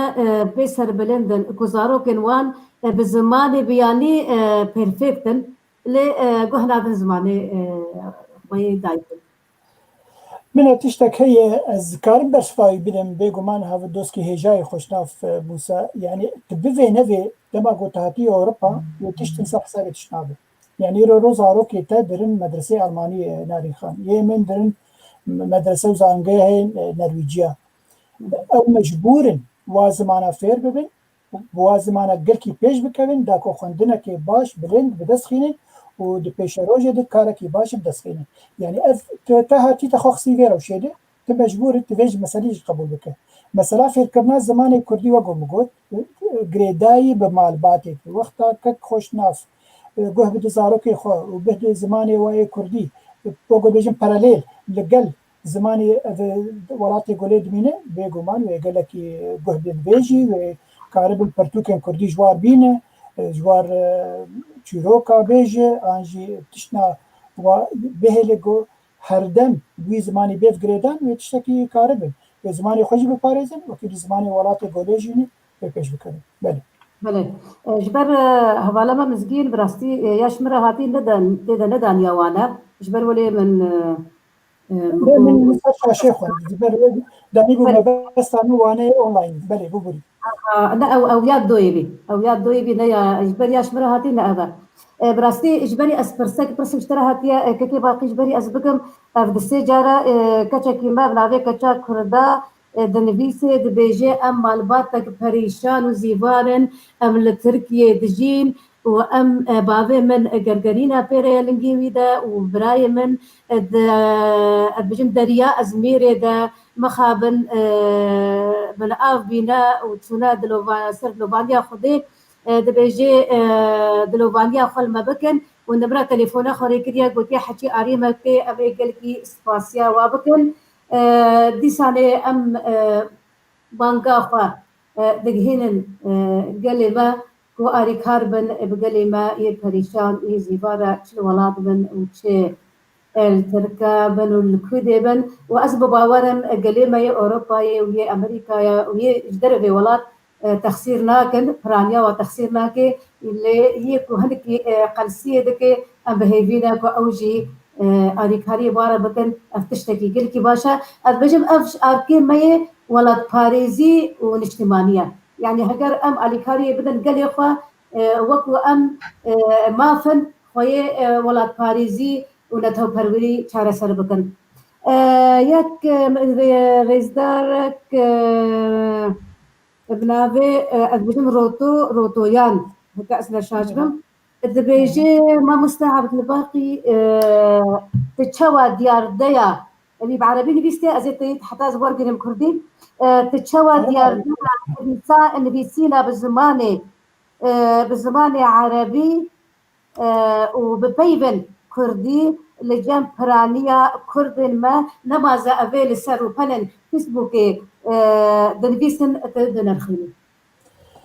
بيسر بلندن كوزارو كنوان بزماني بياني بيرفكتن لقهنا بزماني وي دايكن من tiştek heye ez karim berşvayî bidim bêguman hev doskî hêjayê xoşnav Musa yani tu bivê nevê dema got hatî Ewropa û tiştin ser hesabê tiş nabe. Yani îro roz zarokê te dirin medresê Almanî Narîxan yê min dirin medrese û zangehên Nerwîciya. Ew mecbûrin wa zimana fêr bibin wa zimana girkî pêş bikevin da ku xwendinekê baş bilind bi dest xînin û di pêşerojê de karekî baş bi dest xînin. Yani ev te hatî te xwe xisî vê rewşê de tu mecbûr tu vê ji meselê jî qebûl bike. Mesela fêrkirina zimanê Kurdî wek min got girêdayî bi malbatê wexta kek xweşnav guh bide zarokê xwe û bihde zimanê we yê Kurdî wek bêjin paralêl li gel zimanê welatê golê dimîne bêguman wê gelekî guh bên bêjî wê karibin pirtûkên Kurdî ji war bîne ji war çîroka bêje an jî tişna bihêlê got herdem wî zimanî bêv girêdan wê tiştekî karibin wê zimanê xwe jî biparêzin wekî di zimanê welatê golê jî ne pê pêş bikevin. Belê. بله جبر هوالا ما مزگین براستی یاش مرا هاتی ندان تیدا ندان یاوانا جبر ولی من من شاشê xwe danî bû me bestan û wane online belê bû borî. لا او ياد دويبي او ياد دويبي نيا جبر ياش مرا هاتي نأبا براستی جبري اسبرسك برسم اشترا هاتيا كي باقي جبري اسبكم في السجارة كتشكي ما بنعرف كتشا كردا دنبیسه دبیجه ام مالباتك پریشان و زیوارن ام لترکیه دجین و ام باوی من گرگرینا پیره لنگیوی دا و برای من بجم دریا ازمیره دا مخابن من آف بینا و تسونا سر دلوبانیا خوده دبیجه دلوبانیا خال ما بکن و نبرا تليفونا خوري كريا قوتي حكي اريما كي ابي قلكي سباسيا وابكن دیسانه ام بانگا خوا دگهینن گلیما کو آری کاربن بگلیما یه پریشان یه زیبارا چه ولاد بن و چه الترکا بن و الکوده بن و از بباورم گلیما یه اوروپا و یه امریکا و یه جدر في ولاد تخسير ناكن برانيا وتخسير ناكي اللي هي هنكي قلسيه دكي ام بهيفينا كو اوجي آریکاری باره بکن افتشتکی گل کی باشه از بجم افش آرکی مایه ولاد پاریزی و اجتماعیه يعني هجر ام آریکاری بدن گل خو وقو ام مافن خوی ولاد پاریزی و نتو پروری چاره سر بکن یک رئیسدارک بناوی از بجم روتویان هکا اسنا شاجبم دبيجي ما مستعب الباقي تتشوى ديار ديا اللي بعربي نبيستي ازيت حتى زبور قريم كردي تتشوى ديار ديا اللي بيسينا بالزماني عربي وببيبن كردي لجان برانيا كرد ما نمازا افيل سر وبنن فيسبوكي دنبيسن دنرخيني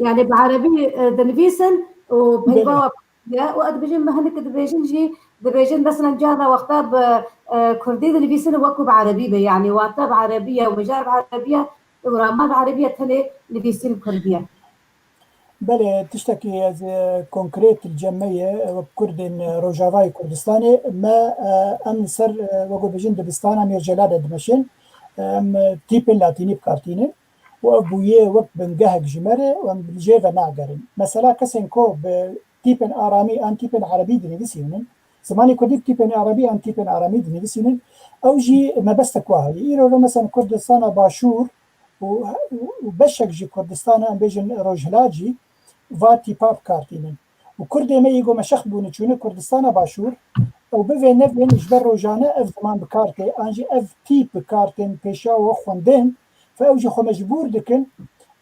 يعني بعربي دنبيسن وبيبوا وقت بجن مهنك دبيجن جي دبيجن مثلا جانا وقتا كردي اللي بيسن وكو بعربية يعني وقتا بعربية ومجار بعربية ورامات بعربية تلي اللي بيسن كردية. بله تشتكي از كونكريت الجمعية وكردين روجافاي كردستاني ما ام سر وقو بجن دبستانا مير جلالة دمشن ام تيبن لاتيني بكارتيني وابويه وقت بنجهك جمرة وام بالجيفة ناقرين مثلا كسنكو تيبن آرامي أن تيبن عربي دنيفيسيونن زماني كردي تيبن عربي أن تيبن آرامي دنيفيسيونن أو جي ما بس تكواهي إيرو مثلا كردستان باشور وبشك جي كردستان ام بيجن روجلاجي فاتي باب كارتينن وكردي ما يجو مشخ بوني چونه كردستان باشور او بوی نفین جبر روزانه اف زمان بکارته انجی اف تیپ بکارتن پیشا و خوندن فاوجي خو مجبور دکن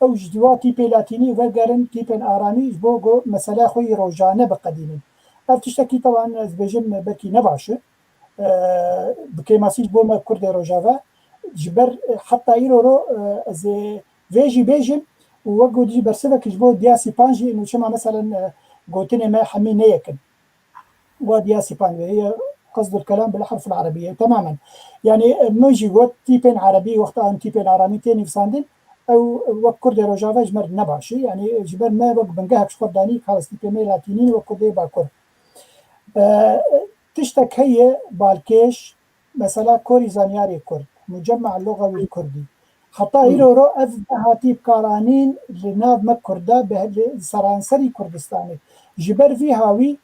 او جدوا تیپ لاتینی و گرن تیپ آرامی بوگو مثلا خوی روزانه بقدیمن اف تشتكي طبعا از بجم بكي نبعشه بكي ماسيج بوما كرد روجافا جبر حتى يرو از فيجي بيجن ووقو دي برسبك جبو دياسي بانجي انه شما مثلا قوتني ما حمي يكن ودياسي بانجي هي قصد الكلام بالحرف العربية تماما يعني نوجي قوت تيبين عربي وقتها تيبين عربي تاني في ساندن او وكرد روجافا جمر نبعشي يعني جبر ما وق بنقاهك شخور داني خلاص تيبين لاتينين وكرد باكر تشتك هي بالكيش مثلا كوري زانياري كرد مجمع اللغوي الكردي حتى يرو اف هاتي بكارانين لناف مكرده بسرانسري كردستاني جبر في هاوي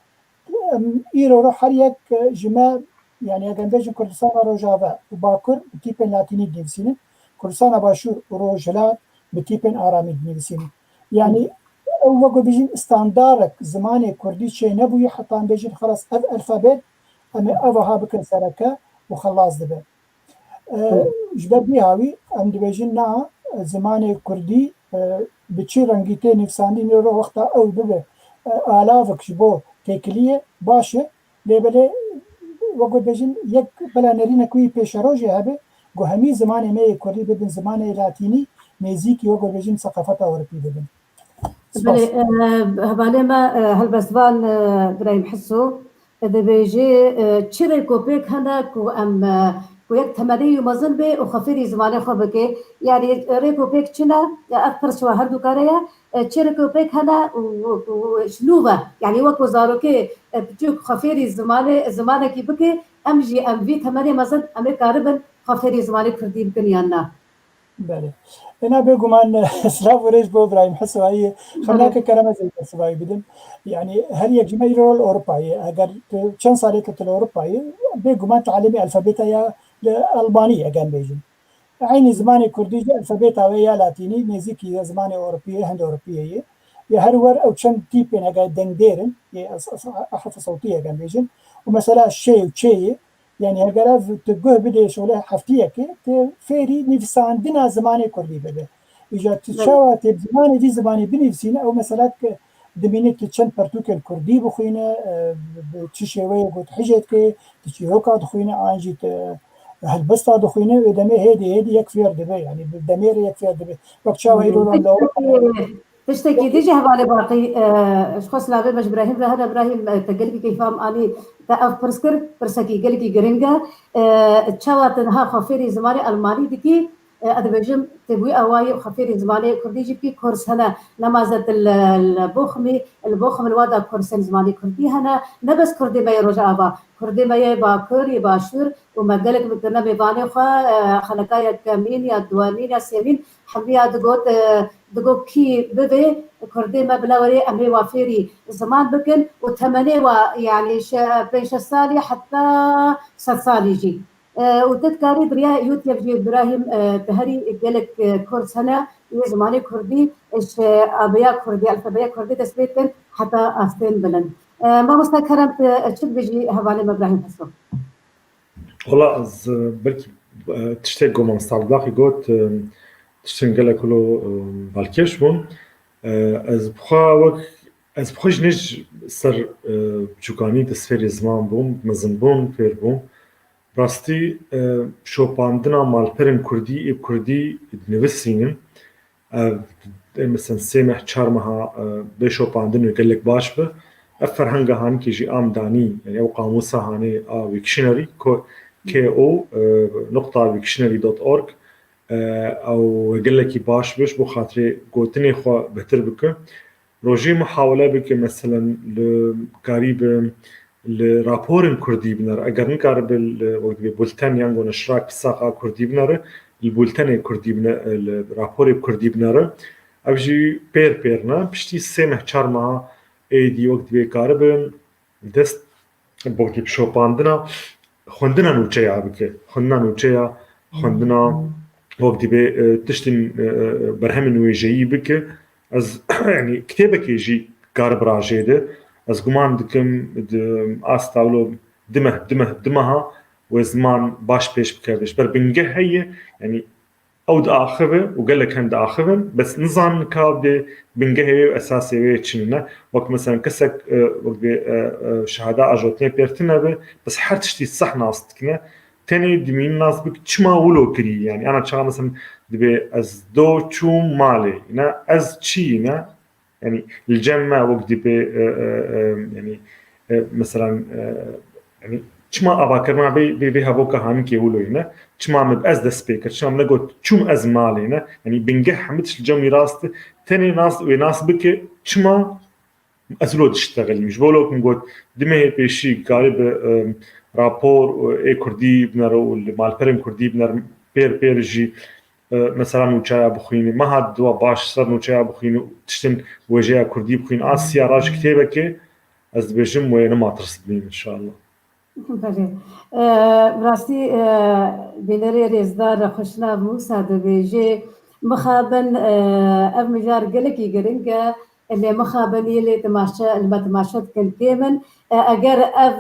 يرو حريك جما يعني اگه بيجن كردستان روجافا وباكر بتيبن لاتيني ديفسين كردستان باشور وروجلات بتيبن آرامي ديفسين يعني وقو بيجن استاندارك زماني كردي شيء نبوي حتى بيجن خلاص اف الفابت اما افها بكن سركه وخلاص دبه جبر بيهاوي ام دبيجن نا زماني كردي بچي رنگيتي نفساني نورو وقتا او ببه آلافك جبو تيكليه باشه لبله وقو بيجن يك بلا نرينا كوي پیش روجي هبه گو همي زماني مي كردي ببن زماني لاتيني ميزيكي وقو بيجن ثقافتا اوربي ببن بله هبالي ما هالبسبان برايم حسو اذا بيجي تشري كوبيك هنا كو ام كو يك تمري ومزن بي وخفيري زمانه خو بكي يعني ريكو بيك تشنا اكثر شو هردو كاريا تشري كوبيك هنا وشنوبه يعني وكو زاروكي بتجوك خفيري زمانه كي بكي امجي ام في تمري مزن ام كاربن خفيري زمانه كردي بكن يانا بله انا بگومان سلاف وريش بو ابراهيم حسو هي خلاك كلمه زي سباي بدم يعني هل يجمع رول اوروباي اگر چند ساله كتل اوروباي بگومان تعليمي الفابيتا يا البانيه كان بيجن عيني زماني كردي الفابيتا ويا لاتيني نزيكي زماني اوروبيه هند اوروبيه يا هرور او چند تيب انا دنگديرن احرف صوتيه كان بيجن ومثلا شيء وشيء يعني اگر تقول بدي شغله حفتيه كي فيري نفسان دنا زماني كردي بده اجا تشاوى تب زماني دي زماني بنفسينا او مثلا دمينك تشن برتوك الكردي بخوينا تشيوي قلت حجت كي تشيوكا دخوينا انجي هالبسطه دخوينا ودمي هيدي يكفير دبي يعني بالدمير يكفير دبي وقت شاوى يرو تشتكي ديجي هبالي باقي اشخاص لابد مش ابراهيم هذا ابراهيم تقلبي كيف فهم اني تاف برسكر برسكي قلبي جرينجا تشاوات ها خفيري زماني الماني ديكي ادبجم تبوي اواي خفيري زماني كردي جيبكي كورس هنا نمازت البوخم الوادا كورس زماني كردي هنا نبس كردي ما يرجع با كردي ما يبا كوري باشور وما قالك بدنا بيباني خلقايا كامين يا دوانين يا سيمين حبيا دقو كي ببي كردي ما بلاوري امي وافيري زمان بكن وثمانية ويعني بين سالي حتى 6 سال يجي وتذكري بريا يوتيوب جي ابراهيم بهري قالك كورس هنا زماني كردي ايش ابيا كردي الفبيا كردي تثبيتن حتى استين بلند ما مستكرمت تشد بيجي هبالي ابراهيم حسو والله از بركي تشتاق قوم مستعبلاقي قوت تشتنقل كله بالكيش بون از بخوش نج سر بچوکانی دسفری زمان بوم مزن بوم پیر بوم راستی شوپاندنا مالپرن کردی اب کردی نویسینن مثلا سمح چارمها به شوپاندن ويقلك باش به افرهنگا هان کی جی آمدانی يعني او قاموسا هاني ويكشنري ko نقطة wiktionary.org او قلكي باش بش بو خاطري قوتني خو بهتر بك روجي محاولة بك مثلا لقريب الرابور كردي بنر اگر نقرب البولتن يانغو نشراك بساقة كردي بنر البولتن كردي بنر الرابور كردي بنر ابجي بيرنا بشتي سمح چارما ايدي وقت بيقارب دست بوكي بشوباندنا خوندنا نوچيا بك خوندنا نوچيا خوندنا وقت تشتم برهم ويجي بك از يعني كتابك يجي قارب راجيده از قمان دكم استاولو دمها وزمان باش بيش بكابش بر بنجه هي يعني او دا اخذه وقال لك هند اخذن بس نظام كابده بنجه اساسي ويتشننا وقت مثلا كسك وقت شهاده اجوتني بيرتنا بس حرتشتي صح ناستكنا تاني دمين ناس بك تشما ولو كري يعني انا تشغل مثلا دبي از دو تشو مالي نا از تشينا يعني الجمع وقت دبي يعني مثلا يعني چما أباكرنا بي هبوكا هانكي ولوينا چما مد أز دسبيكر چما نقول چوم أز مالينا يعني بنجح حمدش الجمي راست تاني ناس وناس بك چما أزلو تشتغل مش بقولك نقول دمه بيشي قالب رابور اي كردي بنرو مال برم كردي بنر بير جي مثلا نوچايا بخويني ما هاد دوا باش سر نوچايا بخويني تشتن وجايا كردي بخوين آسيا راج كتابك از بيجم وين ما ترسبين إن شاء الله. براستی بینری رزدار خوشنا موسا دبیجی مخابن اف مجار گلکی گرنگا اللي مخابن يلي تماشا المتماشات كان كيمن اگر اف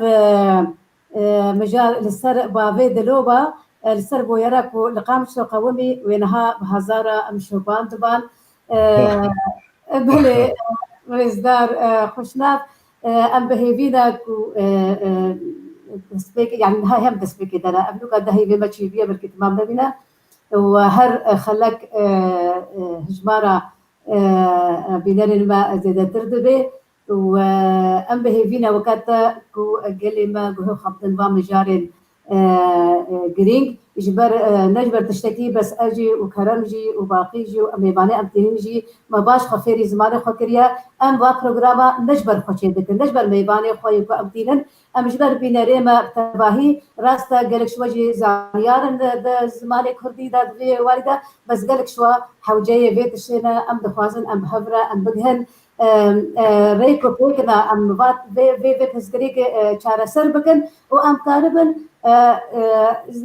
مجال للسر بافي دلوبا السر بو يراكو لقامش قومي وينها بهزارة مشوبان طبعا بلي رزدار خوشنا ام بهيفينا كو دسبيك يعني هاي هم دسبيك ده أنا قبله قد هي بما تشيبيه بالكتمان بينا وهر خلك هجمارة بينار الماء زيادة تردبه وأم به فينا وكاتا كو قال ما جو خبط البام جارين جرينج يجبر نجبر تشتكي بس أجي وكرمجي وباقيجي وأميباني أمتينجي ما باش خفيري زماني خكريا أم با برنامج نجبر خوشي دكن نجبر ميباني خوي وأمتينن أم جبر بيناري ما تباهي راستا قالك شوجي زانيارن دا زماني كردي دا في والدة بس قالك شوا حوجية بيت الشينا أم دخوازن أم هفرة أم بجهن ريكو بوكنا أم فات في تسكريك شارع سربكن وأم كاربن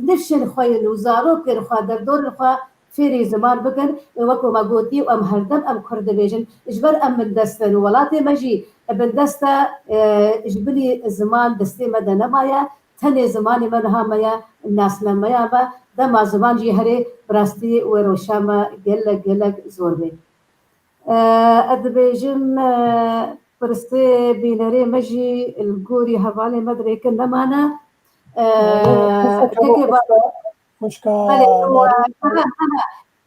نفشن خوي الوزارو كن خوا دردور خوا فيري زمان بكن وكو ما قوتي وأم هردم أم كرد بيجن إجبر أم من دستن ولاتي مجي ابن دستا إجبري زمان دستي مدى نمايا تني زماني منها مايا الناس لمايا با دما زمان جي هري براستي وروشاما قلق زور بي أدبيجن برستي بيناري مجي القوري هفالي مدري كنا معنا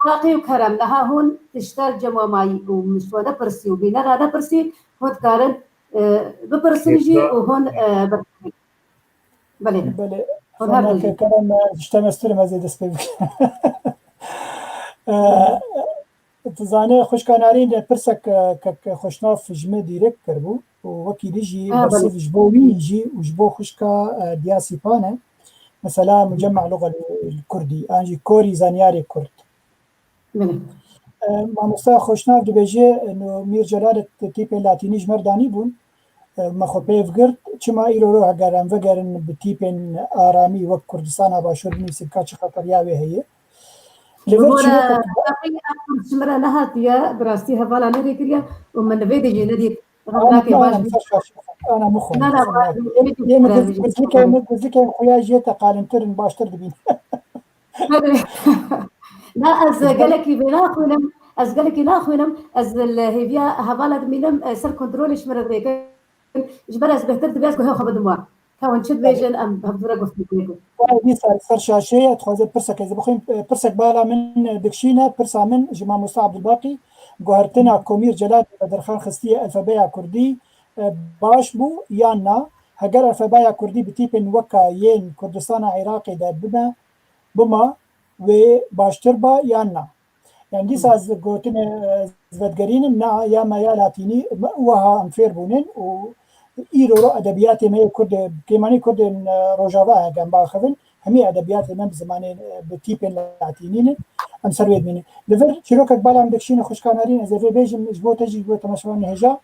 باقي وكرم لها هون تشتغل جمع معي ومش وانا برسي وبينا هذا برسي هون كارن ببرسنجي وهون برسي بله هون هذا كرم تشتمستر ما زيد اسبيك تزانه خوش كانارين برسك خوشناف جمع ديريكت كربو وكي ديجي بس جبو يجي وجبو خوشكا دياسي بانه مثلا مجمع لغة الكردي أنجي كوري زانياري كرد ما مستا خوشناف دبيجي إنه مير جلالة تيب اللاتيني جمرداني بون ما خو بيفقرد كما إلو روح قرن فقرن بتيب آرامي وك كردستان باشور بني سكاتش خطر ياوي هي لورا شمرة لها يا براستي هفالا نري كريا ومن فيدي جندي أنا مخو قلت خويا جيت قالنتر باشتر دبين لا از قالك بينا خوينم از قالك لا خوينم از هيفيا هفالا دمينم سر كنترولش مرة ذيك جبر از بهتر دبياس كه خبد موا كون شد بيجن ام بفرق وفيكو دي صار شاشة تخوز برسك إذا بخوين برسك بالا من دكشينا برسا من جماعة مصطفى عبد الباقي جوهرتنا كومير جلال بدرخان خستية الفبايا كردي باش بو يانا هجر الفبايا كردي بتيبن وكا ين كردستان عراقي دا بما وباشتر با يانا يعني دي ساز قوتنا زودجرين نا يا ما يا لاتيني وها أمفير بونين و إيرو أدبيات ما كرد كماني كرد روجافا جنب آخرين همي أدبيات ما بزمانين بتيبن لاتينين أم سرويد مني لفر شروكك بالا عندك شيء خوش كانارين إذا في بيجي جبوت تجي جبوت مشروع نهجا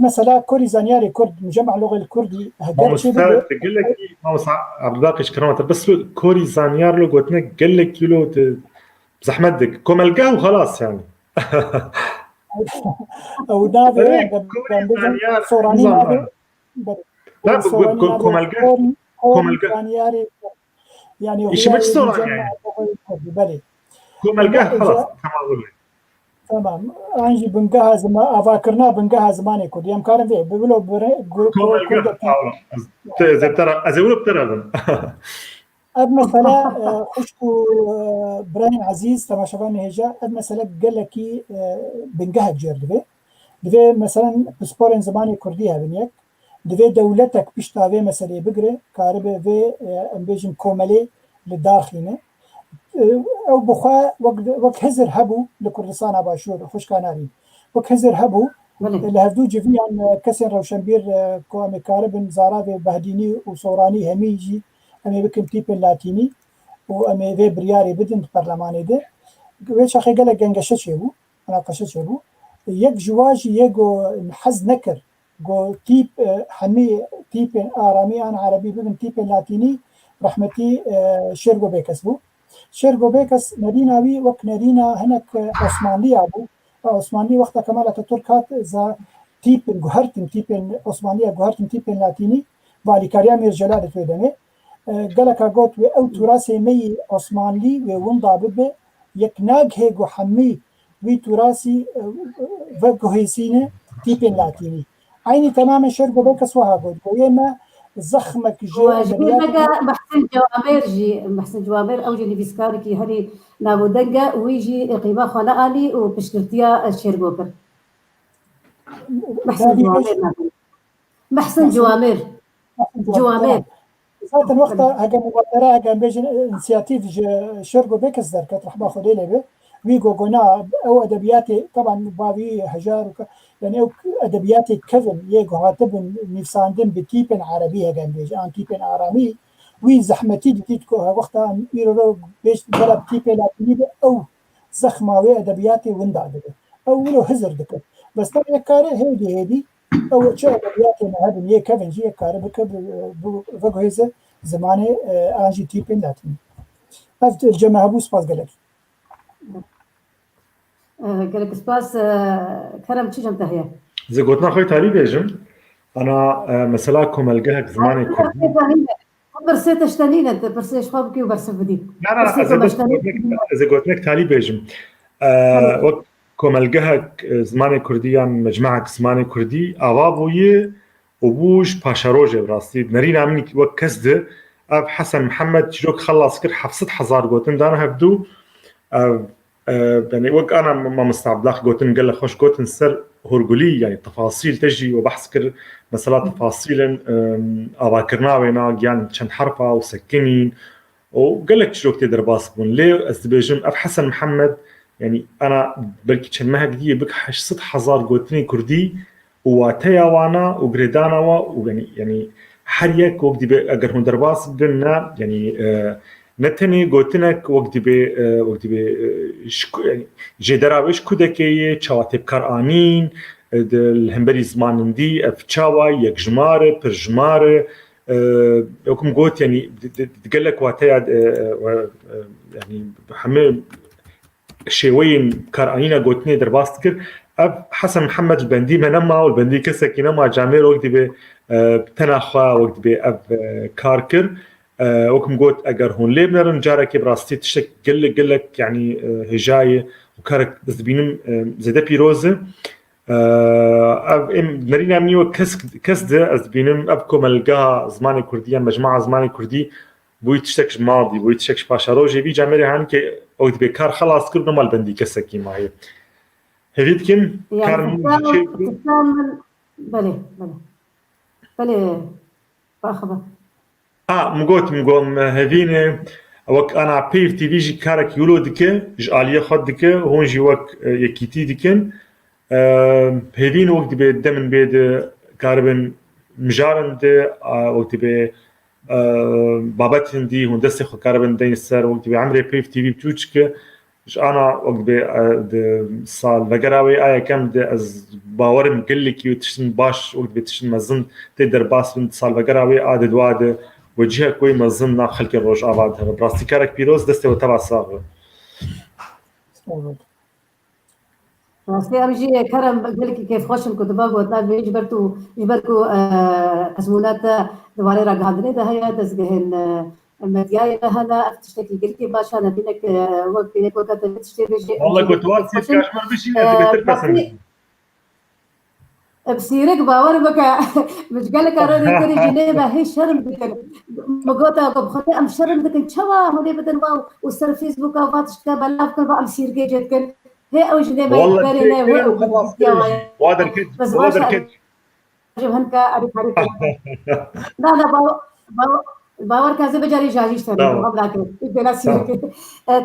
مثلا كوري زانياري كرد مجمع اللغه الكردي ما مستعد تقول لك ما عبد الباقي شكرا بس كوري زانيار لو قلت لك قال لك كيلو بزحمتك كوملقاه وخلاص يعني او نافي صوراني نافي لا كوملقاه زانياري يعني ايش مش صوراني يعني بلي كوملقاه خلاص تمام انجي بنجهز ما افاكرنا بنجهز ماني كود يوم كان في بيقولوا زي ترى ازولو بترى اب مثلا خشكو براين عزيز تماشافاني هجا اب مثلا قال لك بنجهز جير دفي مثلا بسبورين زماني كرديها بنيك دفي دولتك بيشتاوي مثلا بقري كاربه في امبيجن كومالي للداخلين او بخوا وقت هزر هبو لكردستان باشور خوش كاناري وقت هزر هبو لهردو جفيان كسر روشنبير كوامي كاربن زارابي بهديني وصوراني هميجي امي بكم تيبن لاتيني وامي في برياري بدن برلماني ده ويش اخي قال جنگشه چيبو مناقشه چيبو يك جواج يگو حز نكر جو تيب حمي تيبن آرامي عن عربي بدن تيبن لاتيني رحمتي شيرغو بيكسبو شيرغو بيكس نريناوي وك نرينا هناك عثماني ابو عثماني وقتها كمال اتاتورك ذا تيبن جوهرتن تيبن عثمانيه جوهرتن تيبن لاتيني بالي كاريامير جلال تودني قالك قوت او تراثي مي عثماني ووندا ببه يكناج هيجو حمي وي تراثي وجوهيسينه تيبن لاتيني عيني تماما شيرغو بيكس وها قوت ويما زخمك محسن جوامير او جني بيسكاري كي هري نابو دقه ويجي قيمه خلالي وبشكرتيا الشيرغوكر محسن جوامير ذات الوقت هاجا مبادره هاجا بيجن انسياتيف شيرغو بيكس ذاك راح باخذ له ويجو قنا او ادبياتي طبعا بابي هجار يعني او ادبياتي كفن يجو هاتبن نفساندن بتيبن عربيه كان بيجي ان تيبن ارامي وي زحمتي ديتكو وقتها يرو بيش بلد تيبن لاتيني او زخمه ادبياتي وندا او لو هزر دك بس طبعا كاره هيدي او شيء ادبياتي هذا ني كفن جي كاره بكب هيزه زمانه انجي تيبن لاتيني افت الجماعه بو سباس قالك قالك سباس كرم تشي جنت هي زي قلتنا خوي تالي بيجم انا مثلا كوملقاك زماني كردي برسيت اشتنين انت برسيش خابكي وبرسف بدي لا اذا قلت لك تالي بيجم وقت كوملقاك زماني كرديان مجمعك زماني كردي اوابوي وبوش باشاروجي براسي نرينا مني وقت كسده اب حسن محمد شروك خلص كر حفصت حزار قوتن دانا هبدو يعني وقت انا ما مستعبلاخ قوتن قال خوش قوتن سر هرقلي يعني تفاصيل تجي وبحث كر مثلا تفاصيل اواكرنا وينا يعني شن حرفه وسكنين وقال لك شروك تقدر باسبون ليه استبيجم اب حسن محمد يعني انا بلكي شن ما هديه بك حش ست حزار قوتني كردي وتيا وانا وغريدانا ويعني حريك وقت اگر هون درباس بدنا يعني نتني قوتنك وقت يعني جدراوش كودكي چواتب كرانين الهمبري زمان دي افچاوا يك جماره پر جماره يوكم قوت يعني تقول لك واتيا يعني حمل شوين كرانينا قوتني درباس كر اب حسن محمد البندي منما والبندي كسكي نما جامير وقت بتناخوا وقت اب كاركر وكم قلت اگر هون ليه بنرن جارك براستي تشك قل لك يعني هجايه وكارك زبينم زده بيروزه نرينا منيو كسده زبينم ابكم القاها زماني كرديان مجموعه زماني كردي بوي تشتكش ماضي بوي تشتكش باشاروجي بي جامري هانكي وقت بكار خلاص كل نمال بندي كسكي معي هذيتكم كار بلي باخبر مقوم هذينه وك انا بيف تي في جي كارك يولو دكه جاليه خد دكه هون جي وك يكيتي دكن هذين وقت بدمن بيد كاربن مجارند وقت ب بابت هندي هون دسخ كاربن دين السر وقت بعمري بيف تي في بتوچك أنا وقت صال وقراوي آية كم از باورم كل كي تشتن باش وقت بتشتن مزن تقدر باس من صال وقراوي عدد وعد وجهه كوي مزن نا خلك الروج آبادها براستي كارك بيروز دسته وتبع صاغه راستی امجی کرم گلی که کیف خوشم کد باگ وطنا بیج جبرتو قسمونات دواره را قادره ده هيا دزگهن المدياي هذا تشتكي قلتي باشا انا بينك وقت بينك وقت تشتري بيجي والله كنت واسي كاشمر بشي انت بتربسن بسيرك باور بك مش قال لك انا كري جنيبه هي شرم بك مقوتا بخطي ام شرم بك شوا هوني بدن واو وصار فيسبوك او فاتش كبلا كل بقى مسير جيت هي او جنيبه والله يبرنا وهي او خلاص وهذا الكج بس وهذا باشا الكج جبهنك اريد لا لا باور كذا بجاري جاجيش ثاني قبل كده بلا سيرك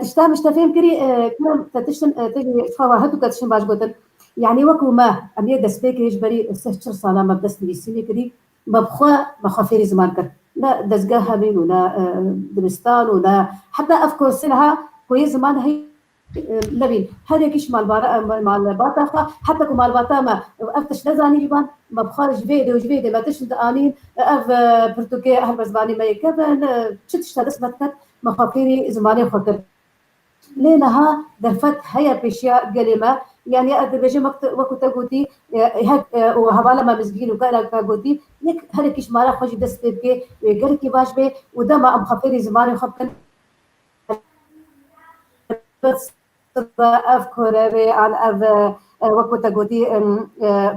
تشتا مش تفهم كري كلام تشتن تجي تفاوض هتو كتشن باش قلت يعني وكو ما أمي دسبيك يجبري سهشر صانا ما بدس نبيسيني كري بخافيري زمان كر لا دزقاها بين ولا دمستان ولا حتى أفكار سنها كويس زمان هي لبين هذا كيش مال باتا حتى كو مال باتا ما افتش لزاني جبان ما بخارج جبيده ما تشد انين اف برتوكي اهل بزباني ما يكفن تشتشت اسمتك مخافيري زماني خطر لينها درفت هيا بشياء قلمة يعني أدربجي وقت قوتي هك وهبالا ما مسجين وكان قوتي يك هذا كيش مارا خوش دست بك ويقر كي باش به وده ما أم خفيري زماني خبكن بس أفكر عن وقت قوتي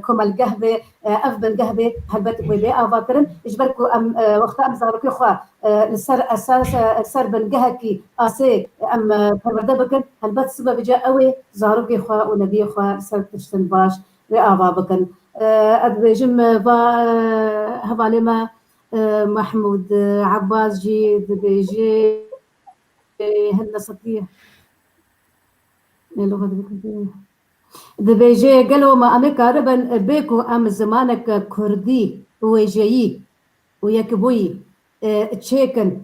كم القهوة أفضل القهوة هلبت ويبيع أفكرن إجبركو أم وقت أم زاركي خوا السر أساس السر بالقهكي أسي أم فرده بكن هلبت سبب جاء أوي زاركي خوا ونبي خوا سر تشتن باش وأبا بكن أدبجم با هبالي ما محمود عباس جي بيجي هلا صديق اللغة دبيجي قالوا ما أمي كاربن بيكو أم زمانك كردي ويجي ويكبوي تشيكن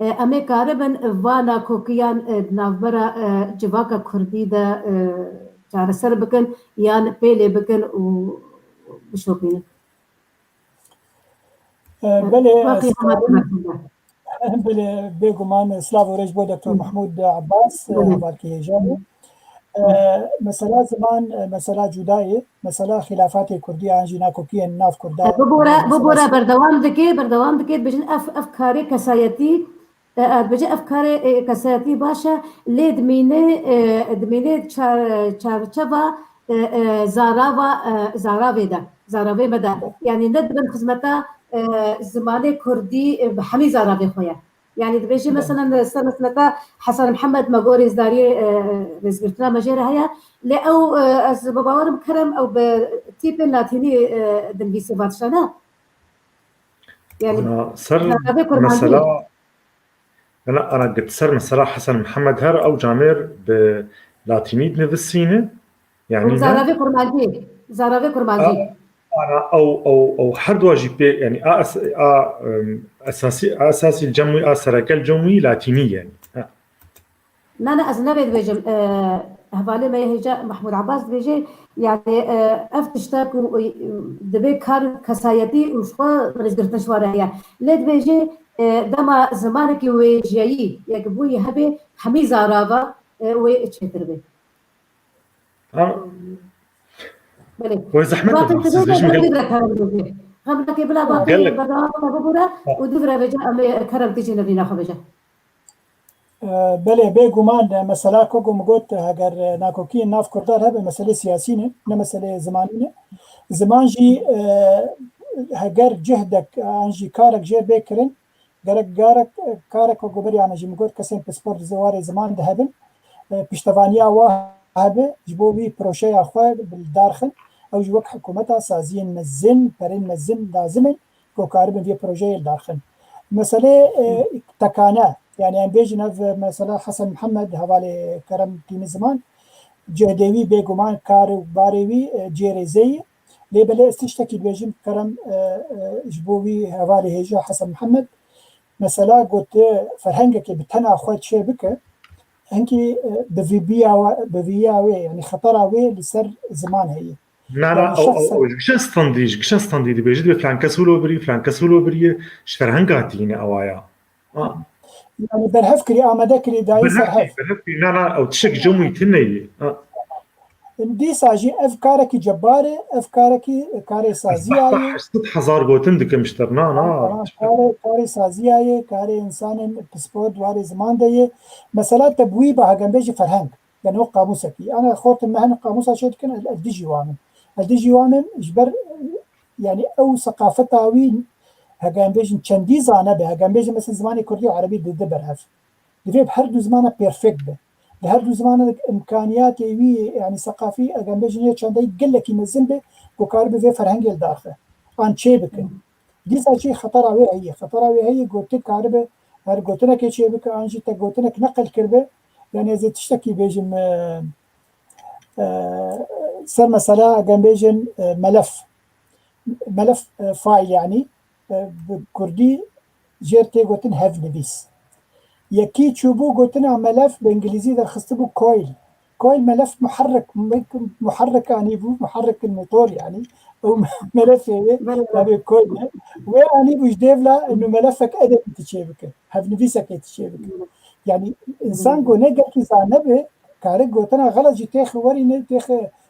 أمي كاربن فانا كوكيان نافبرا جواكا كردي دا جار سر بكن يان بيلي بكن وبشوكين بله بله بيجومان سلافو رجبو دكتور محمود عباس باركي جاني مثلا زمان مثلا جدایه مثلا خلافات کردی آنجینا کوکی ناف کرده ببورا بردوام دکی بجن افکاری کسایتی بجن افکاری کسایتی باشه لید دمینه چارچوبا زاراوی بده يعني ند من خدمتا زمانه كردي بحمي زاراوي خويا يعني دبيجي مثلا سنة حسن محمد مغوري زداري رزقتنا مجيرة هيا لأو از بباور بكرم أو بتيب لاتيني دنبيسي باتشانا يعني صار مثلا أنا قلت صار مثلا حسن محمد هر أو جامير بلاتيني نفسينه يعني زاراوي كرمالجي أنا أو حد واجب يعني أساسي الجمعي سرقة الجمعي لاتيني يعني لا أزنبي دبيجم هفالي ما يهجا محمود عباس دبيجي يعني أفتشتاك دبي كار كسايتي وشوا رزقرتن شوارعيا لا دبيجي دما زمانك ويجيي يقبوي هبي حمي زارابا ويتشتر بي وزحمة قبلك بلا باقي بدأ ببورا ودفر بجا كرم تيجي نبينا خبجا بله بگومان مثلا کو گمگوت اگر ناکوکی ناف کردار هبه مسئله سیاسی نه نه مسئله زمانی نه زمان جی اگر جهدک انجی کارک جه بکرین گرک کارک کو گبری انا جی مگوت کسین پاسپورت زوار زمان ده هبن پشتوانیا و هبه جبوی پروژه اخواد بالدارخن او جوک حکومتا سازین مزن پرین مزن لازمه کو کاربن في پروژه دارخن مسئله تکانه يعني بيجي مثلا حسن محمد حوالي كرم تيم زمان جهدوي بيجومان كارو باريوي جيريزي ليبلا استشتكي بيجم كرم جبوي حوالي هيجا حسن محمد مثلا قلت فرهنجك بتنا اخوات شي بك هنكي بفياوي يعني خطراوي لسر زمان هي لا يعني شخص او گشن ستاندی دی بيجد بفلان كسولو بري فلان كسولو بري شفرهنگاتينه اوايا يعني برهف كري آمده كري داي سرهف برهفتي لا او تشك جموي تني دي ساجي افكارك جباره افكارك كاري سازياي 6000 گوتن دك مشترنا كاري سازياي كاري انسان بسبورت واري زمان دي مثلا تبوي بها جنبيجي فرهنگ يعني هو قاموسك انا خورت المهن قاموس شيء كان الديجي وامن اجبر يعني او ثقافتها وين هجان بيجن چندی زانه به هجان بيجن مثل زمانی کردی و عربی دده برهف دفع بهر دو زمانه بيرفكت به بهر دو زمانه امكانيات وي يعني ثقافي هجان بيجن هي چندی قلك يمزن به وكار به فرهنگ الداخله آن چه بکن دیسا چی خطر هي گوته کاربه هر گوتنه که چه بکن آنجی تا گوتنه نقل کرده يعني إذا تشتكي بيجن سر مثلا هجان بيجن ملف فايل يعني بكردي جيرتي قوتن هاف نبيس يكي تشوبو قوتن ملف بانجليزي در خستبو كويل ملف محرك يعني بو محرك الموتور يعني او ملف يعني كويل ويعني بو جديفلا انه ملفك ادب تشيبك هاف نبيسك تشيبك يعني انسان قو نقل كي زانبه كارك قوتنا غلط جي تيخ وري تيخ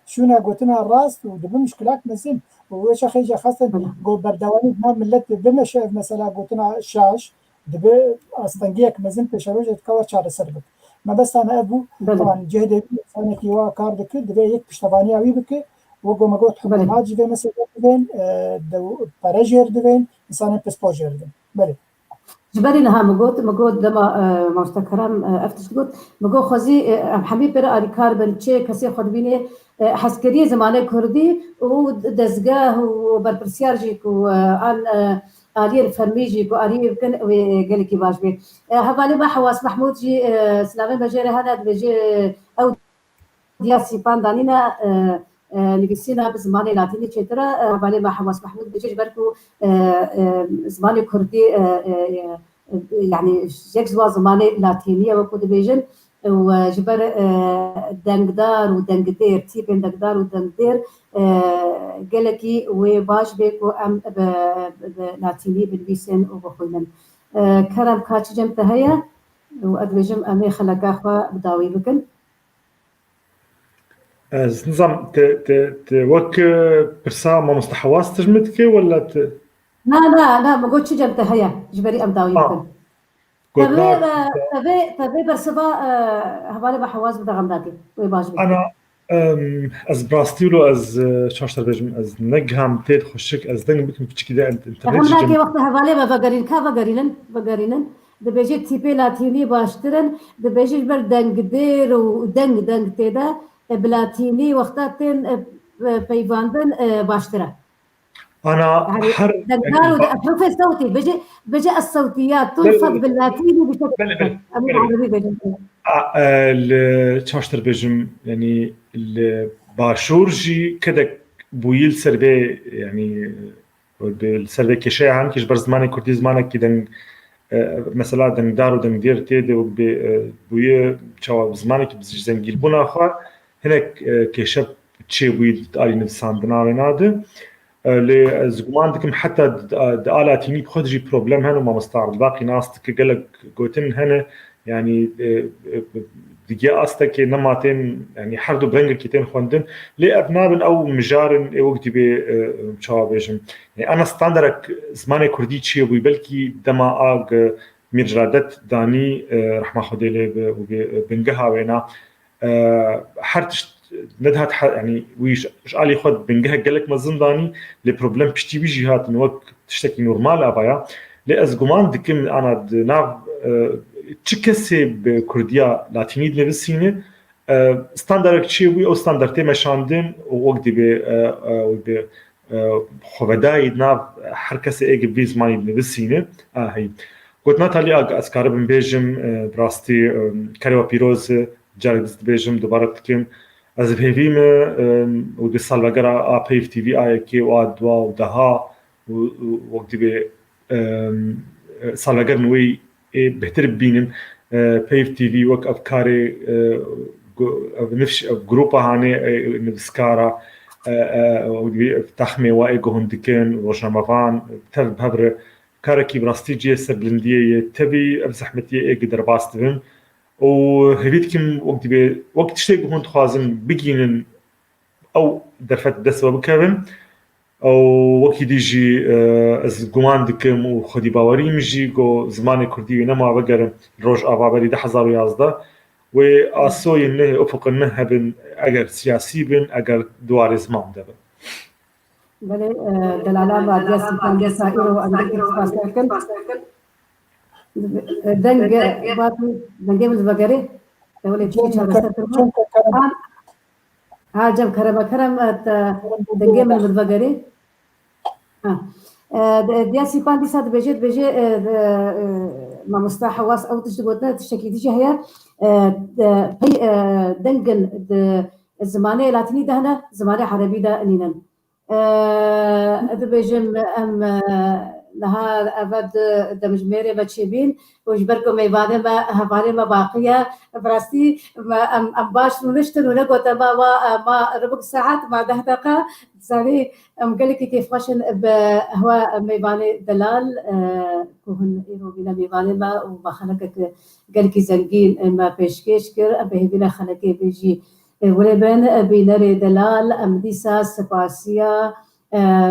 شونا قوتنا راست ودبو مشكلات مزين وش خيجا خاصة قو بردواني ما ملت بمشى مثلا قوتنا شاش دبي استنجيك مزين بشروج تكور شعر سربك ما بس انا ابو طبعا جهد انا كيوا كاردك دبي يك بشتباني اوي بك وقو ما قلت حكومات جبي مثلا دبين باراجير دبين انسان بسبوجر دبين بله جبالي لها مقود لما مستكرم افتش قلت مقود خوزي حبيب برا أريكار بلچه كسي خود بيني حسكري زمانه كردي و دزگاه و برپرسيار جيك و آلير فرمي جيك و آلير بكن وقالكي باش بي هفالي با حواس محمود جي سلامي بجيري هذا بجي او دياسي باندانينا نبيسينا بزماني لاتيني چترا هفالي با حواس محمود بجي بركو زماني كردي يعني يكزوا زماني لاتينية وكود بيجن وجبر دنگدار ودنگدير تيبين دنگدار ودنگدير قالكي وباش بيكو ام لاتيني بالبيسن وبخوينن كرم كاتش جمت هيا وادوجم امي خلقا خوا بداوي بكن نظام وك برسا ما مستحواس تجمدك ولا لا ما قلتش جمت هيا جبري ام داوي بكن تبي برسبا هبالي بحواز بدا غمداتي ويباش بك انا از براستيلو از شاشتر بيجم از نجهم تيد خشك از دنگ بكم كده كده انت همنا كي وقت هبالي بفقرين بقرينن دبيجي تيبي لاتيني باشترن دبيجي بر دنگ دير ودنگ تيدا بلاتيني وقتاتين بيفاندن باشتره انا يعني حر دنگدار حروف الصوتي بيجي الصوتيات تلفظ باللاتيني بشكل عربي بيجي الشاشتر بيجم يعني الباشورجي كدك بويل سربي يعني بالسربي كشيء عن كيش بر زماني كردي زمانك كدن مثلا دنگدار ودنگدير تيد بويه شوا زمانك بزج زنجيل بنا خا هناك كشب تشي بويل تالي نفسان بناويناد لزمان دكم حتى دالاتيني بخد جي بروبلم هنا وما مستعرض باقي ناس تقلق قوتن هنا يعني دقيقة أستك نماتين يعني حردو برنجر كيتين خوندن لأبناب أو مجارن وقتي بشوابيجم يعني أنا ستاندرك زماني كردي تشي وبلكي دما آج ميرجرادت داني رحمة خديلي بنجها وينا حرتش ندهت يعني ويش علي خد بنجها قالك مزن داني لبروبلم بشتي بيجي هات نوك تشتكي نورمال أبايا لأزجمان دكم أنا ناف چکسی به کردیا لاتینی نویسینه استاندارد چیوی او استاندارتی مشاندن و وقتی به خوادای ناف هر کسی اگه بیز مانی نویسینه هی قلت ناتالیا از کاربن بیجم براستی کارو پیروز جالس بیجم دوباره تکم از بهویم و دی سالگرا آپیف تی وی آی کی و دوا و دها وقتی به سالگر نوی بهتر ببینن بيف تي في وك افكاري نفش جروبا هاني نفسكارا تخمي وايجو هندكن روشنامافان تب بهبر كاركي براستيجي سبلندية تبي ابزحمتي ايج درباستبن وهبيتكم وقت شتيق هون تخازن بجينن او درفت دسوا بكابن او وكي ديجي از گومان دکم و خودی باوری مجی گو زمان کردی نما بقر روج آبابری 2011 و آسوی نه افق نه هبن اگر سیاسی بن اگر دوار زمان دبن بله دلالة بعد ياسي كان ديسا إيرو أمريكا تفاسكن دنگ باتو دنگه من بگره دوله چی چهار سر ها جم کرم دنگه من بگره دياسي كان ديسا بيجي ما مصطلح واس او تشتغلنا تشكي دي هي بي دنگن الزمانه لاتيني دهنا زمانه عربي ده نينن بيجم ام لها ابد دمجميري بتشبين وجبركم ميبانه ما هفانه ما باقيه براستي ام باش نشتن ونقوت ما ربع ساعات ما 10 دقائق زاني ام قال لك كيف فاشن هو ميبانه دلال كوهن ايرو بلا ميبانه ما وما خلقك قال لك زنقين ما بيشكيش كر به بلا خلقي بيجي ولبن بينري دلال امديسا سپاسيا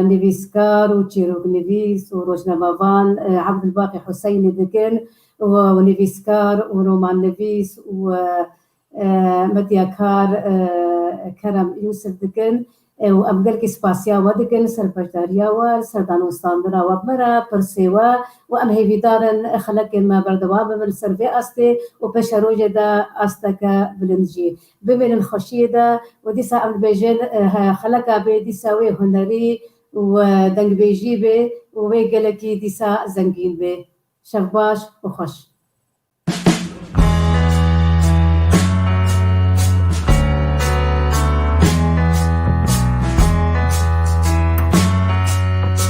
نویسکار و چیروک نویس و روزنامه‌وان عبد الباقي حسینی دکن و نویسکار و رمان نویس و مدیاکار کرم یوسف دکن و ابگل کی سپاسیا و دکن سرپرستاریا و سردانوستاندرا و برا پرسیوا و ام هیویدارن خلق ما بردوام من سرفی استه و پشروج دا استکا بلنجی بمن خوشی دا و دیسا ام بیجن خلقا به دیسا وی هنری و دنگ بیجی به و وی گلکی دیسا زنگین به شباش و خوش